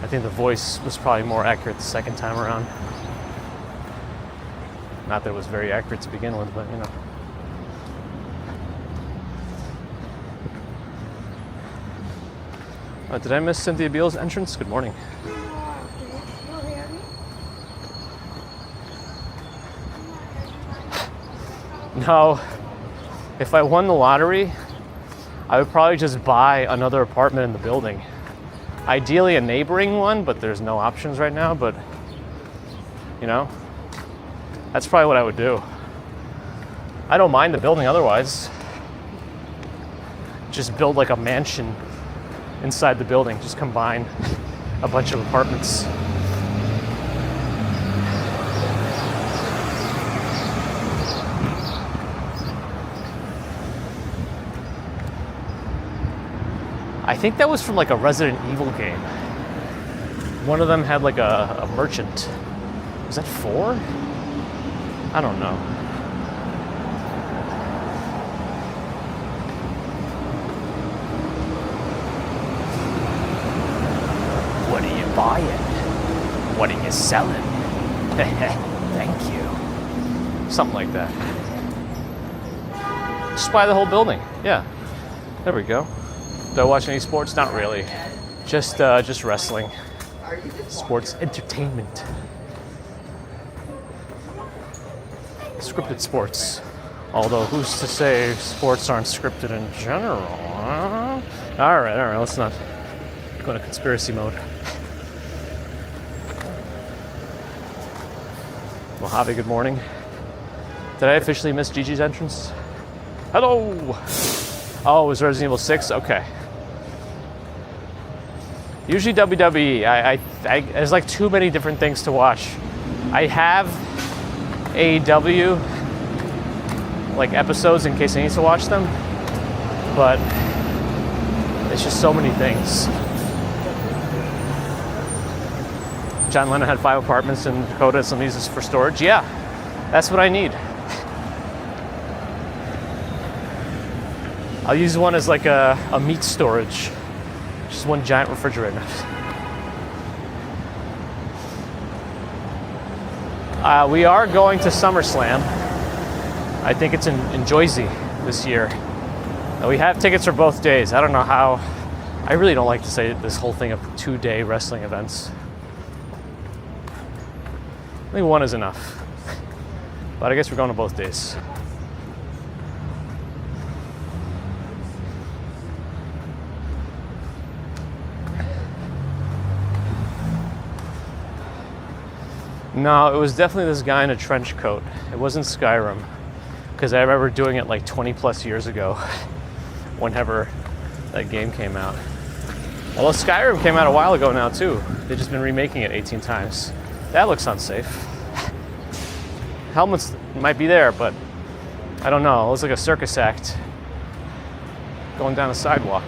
I think the voice was probably more accurate the second time around. Not that it was very accurate to begin with, but you know. Did I miss Cynthia Beale's entrance? Good morning. No, if I won the lottery, I would probably just buy another apartment in the building. Ideally a neighboring one, but there's no options right now, but you know, that's probably what I would do. I don't mind the building otherwise. Just build like a mansion inside the building, just combine a bunch of apartments. I think that was from like a Resident Evil game. One of them had like a merchant. Was that 4? I don't know. What are you buying? What are you selling? Thank you. Something like that. Just buy the whole building. Yeah. There we go. Do I watch any sports? Not really. Just wrestling. Sports entertainment. Scripted sports. Although who's to say sports aren't scripted in general? Huh? All right. Let's not go into conspiracy mode. Mojave, good morning. Did I officially miss Gigi's entrance? Hello. Oh, it was Resident Evil 6? Okay. Usually WWE, there's like too many different things to watch. I have AEW like episodes in case I need to watch them, but it's just so many things. John Lennon had 5 apartments in Dakota and some uses for storage. Yeah, that's what I need. I'll use one as like a meat storage. Just one giant refrigerator. We are going to SummerSlam. I think it's in Jersey this year. We have tickets for both days. I don't know how. I really don't like to say this whole thing of 2-day wrestling events. I think one is enough. But I guess we're going to both days. No, it was definitely this guy in a trench coat. It wasn't Skyrim, because I remember doing it like 20 plus years ago, whenever that game came out. Although Skyrim came out a while ago now too. They've just been remaking it 18 times. That looks unsafe. Helmets might be there, but I don't know. It looks like a circus act going down a sidewalk.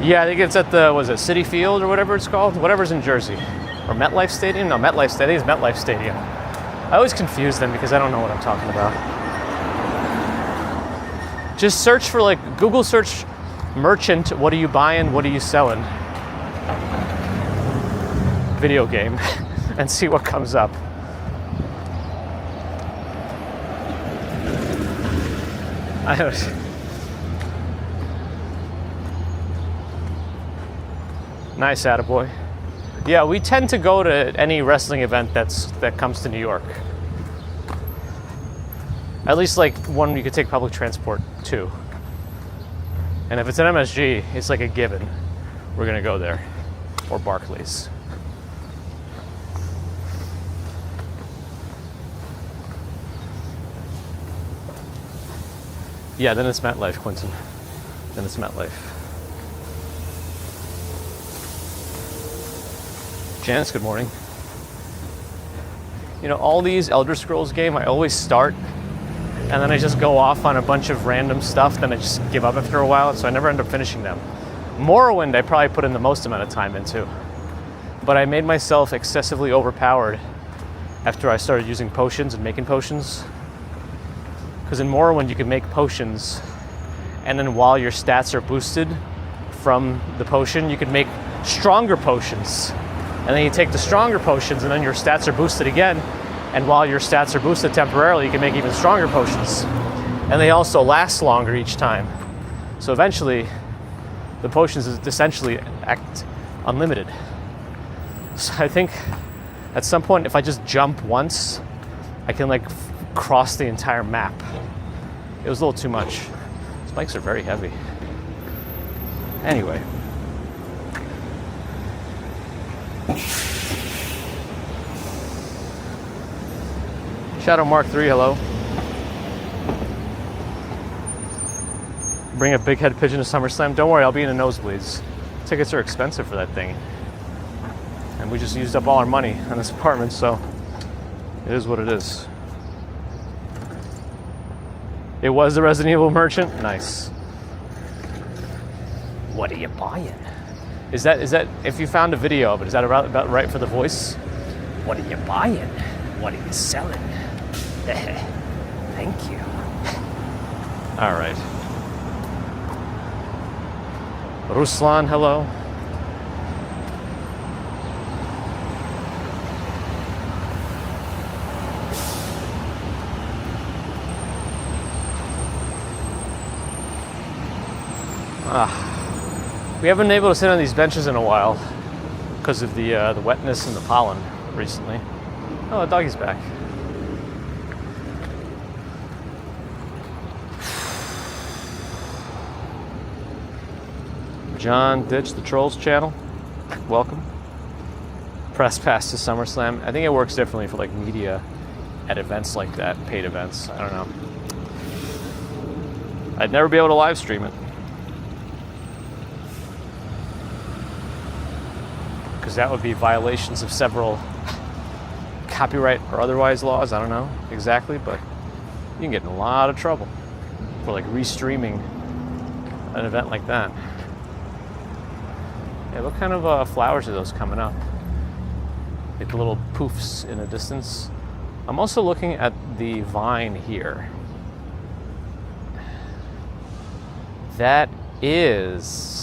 Yeah, I think it's at the, was it City Field or whatever it's called? Whatever's in Jersey. Or MetLife Stadium? No, MetLife Stadium. I think it's MetLife Stadium. I always confuse them because I don't know what I'm talking about. Just search for, like, Google search merchant, what are you buying, what are you selling? Video game, and see what comes up. I don't. Nice, attaboy. Yeah, we tend to go to any wrestling event that comes to New York. At least like one you could take public transport to. And if it's an MSG, it's like a given. We're gonna go there. Or Barclays. Yeah, then it's MetLife, Quentin. Then it's MetLife. Janice, good morning. You know, all these Elder Scrolls game, I always start, and then I just go off on a bunch of random stuff, then I just give up after a while, so I never end up finishing them. Morrowind, I probably put in the most amount of time into, but I made myself excessively overpowered after I started using potions and making potions. Because in Morrowind, you can make potions, and then while your stats are boosted from the potion, you can make stronger potions. And then you take the stronger potions, and then your stats are boosted again. And while your stats are boosted temporarily, you can make even stronger potions. And they also last longer each time. So eventually, the potions essentially act unlimited. So I think at some point, if I just jump once, I can like cross the entire map. It was a little too much. These bikes are very heavy. Anyway. Shadow Mark 3, hello. Bring a big head pigeon to SummerSlam. Don't worry, I'll be in the nosebleeds. Tickets are expensive for that thing. And we just used up all our money on this apartment, so it is what it is. It was the Resident Evil merchant? Nice. What are you buying? Is that if you found a video of it, is that about right for the voice? What are you buying? What are you selling? Thank you. All right. Ruslan, hello. We haven't been able to sit on these benches in a while because of the wetness and the pollen recently. Oh, the doggy's back. John Ditch, the Trolls channel. Welcome. Press pass to SummerSlam. I think it works differently for like media at events like that, paid events. I don't know. I'd never be able to live stream it. Because that would be violations of several copyright or otherwise laws. I don't know exactly, but you can get in a lot of trouble for like restreaming an event like that. Yeah, what kind of flowers are those coming up? Like the little poofs in the distance. I'm also looking at the vine here. That is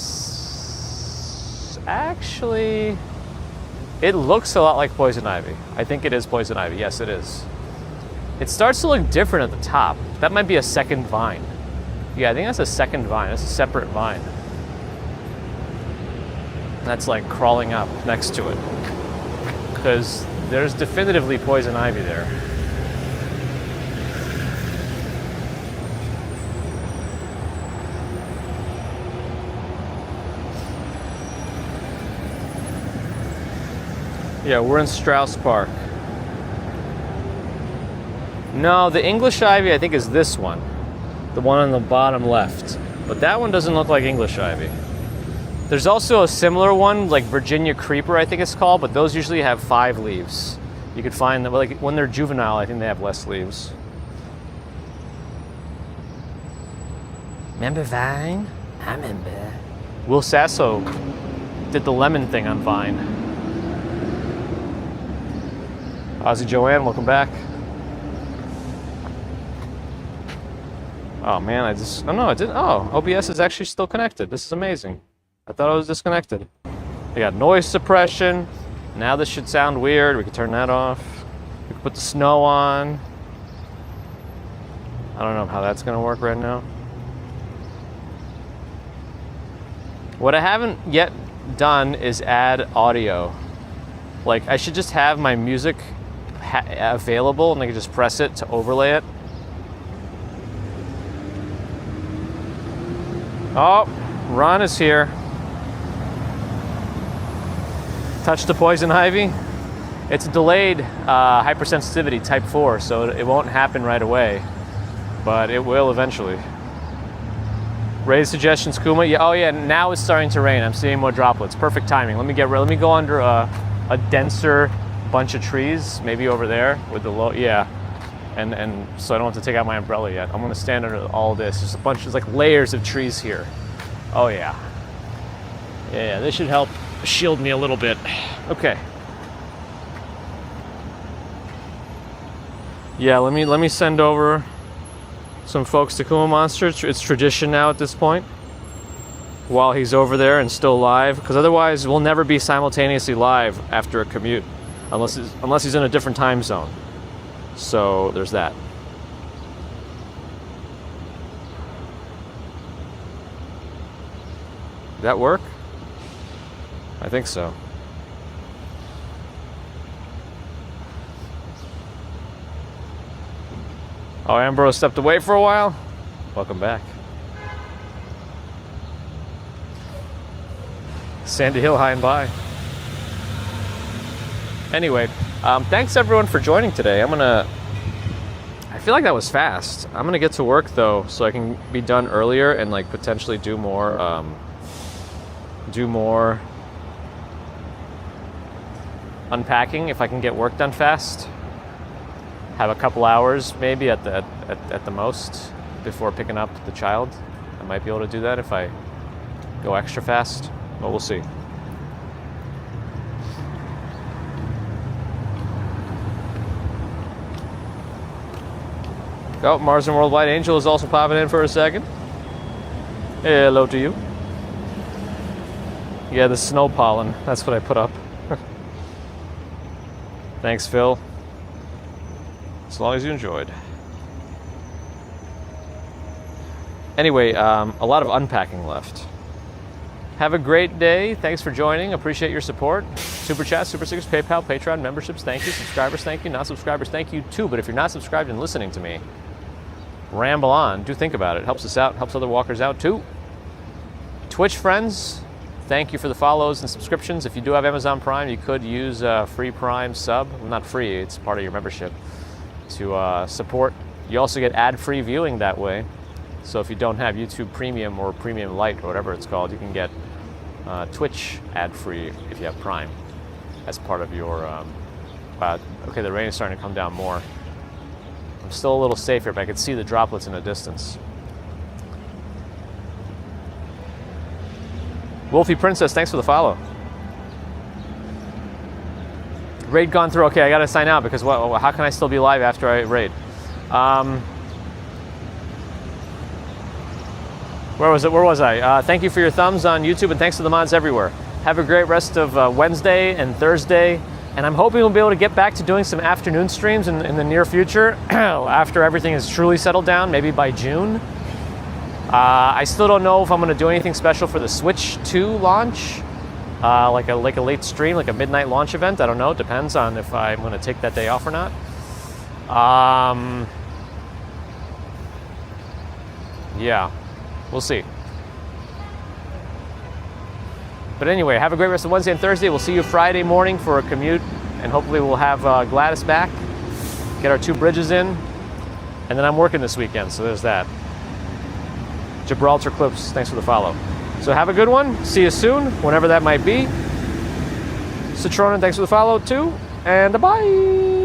actually, it looks a lot like poison ivy. I think it is poison ivy. Yes, it is. It starts to look different at the top. That might be a second vine. Yeah, I think that's a second vine. That's a separate vine. That's like crawling up next to it. Because there's definitively poison ivy there. Yeah, we're in Strauss Park. No, the English ivy I think is this one. The one on the bottom left. But that one doesn't look like English ivy. There's also a similar one, like Virginia Creeper, I think it's called, but those usually have 5 leaves. You could find them, like when they're juvenile, I think they have less leaves. Remember Vine? I remember. Will Sasso did the lemon thing on Vine. Ozzy Joanne, welcome back. Oh man, oh no, it didn't. Oh, OBS is actually still connected. This is amazing. I thought I was disconnected. We got noise suppression. Now this should sound weird. We can turn that off. We can put the snow on. I don't know how that's gonna work right now. What I haven't yet done is add audio. Like, I should just have my music available and I can just press it to overlay it. Oh, Ron is here. Touch the poison ivy. It's a delayed hypersensitivity type 4, so it won't happen right away, but it will eventually. Raise suggestions, Kuma. Yeah, oh yeah, now it's starting to rain. I'm seeing more droplets. Perfect timing. Let me go under a denser bunch of trees, maybe over there with the low, yeah. And so I don't have to take out my umbrella yet. I'm gonna stand under all this. Just a bunch of like layers of trees here. Oh yeah. Yeah, this should help shield me a little bit. Okay. Yeah, let me send over some folks to Kuma Monster. It's tradition now at this point. While he's over there and still live, because otherwise we'll never be simultaneously live after a commute, unless he's in a different time zone. So there's that. Did that work? I think so. Oh, Ambrose stepped away for a while. Welcome back. Sandy Hill high and by. Anyway, thanks everyone for joining today. I feel like that was fast. I'm gonna get to work though, so I can be done earlier and like potentially do more unpacking if I can get work done fast. Have a couple hours maybe at the most before picking up the child. I might be able to do that if I go extra fast, but we'll see. Oh, Mars and Worldwide Angel is also popping in for a second. Hello to you. Yeah, the snow pollen. That's what I put up. Thanks, Phil. As long as you enjoyed. Anyway, a lot of unpacking left. Have a great day. Thanks for joining. Appreciate your support. Super Chat, Super Stickers, PayPal, Patreon, memberships, thank you. Subscribers, thank you. Non-subscribers, thank you too. But if you're not subscribed and listening to me, ramble on. Do think about it. Helps us out. Helps other walkers out too. Twitch friends, thank you for the follows and subscriptions. If you do have Amazon Prime, you could use a free Prime sub. Well, not free, it's part of your membership to support. You also get ad-free viewing that way. So if you don't have YouTube Premium or Premium Lite or whatever it's called, you can get Twitch ad-free if you have Prime as part of your... okay, the rain is starting to come down more. I'm still a little safe here, but I can see the droplets in the distance. Wolfie Princess, thanks for the follow. Raid gone through. Okay, I gotta sign out because how can I still be live after I raid? Where was I? Thank you for your thumbs on YouTube and thanks to the mods everywhere. Have a great rest of Wednesday and Thursday. And I'm hoping we'll be able to get back to doing some afternoon streams in the near future after everything is truly settled down, maybe by June. I still don't know if I'm going to do anything special for the Switch 2 launch, like a late stream, like a midnight launch event. I don't know. It depends on if I'm going to take that day off or not. Yeah, we'll see. But anyway, have a great rest of Wednesday and Thursday. We'll see you Friday morning for a commute, and hopefully we'll have Gladys back, get our 2 bridges in, and then I'm working this weekend, so there's that. Gibraltar Clips, thanks for the follow. So So have a good one. See you soon, whenever that might be. Citronen, thanks for the follow too. And bye.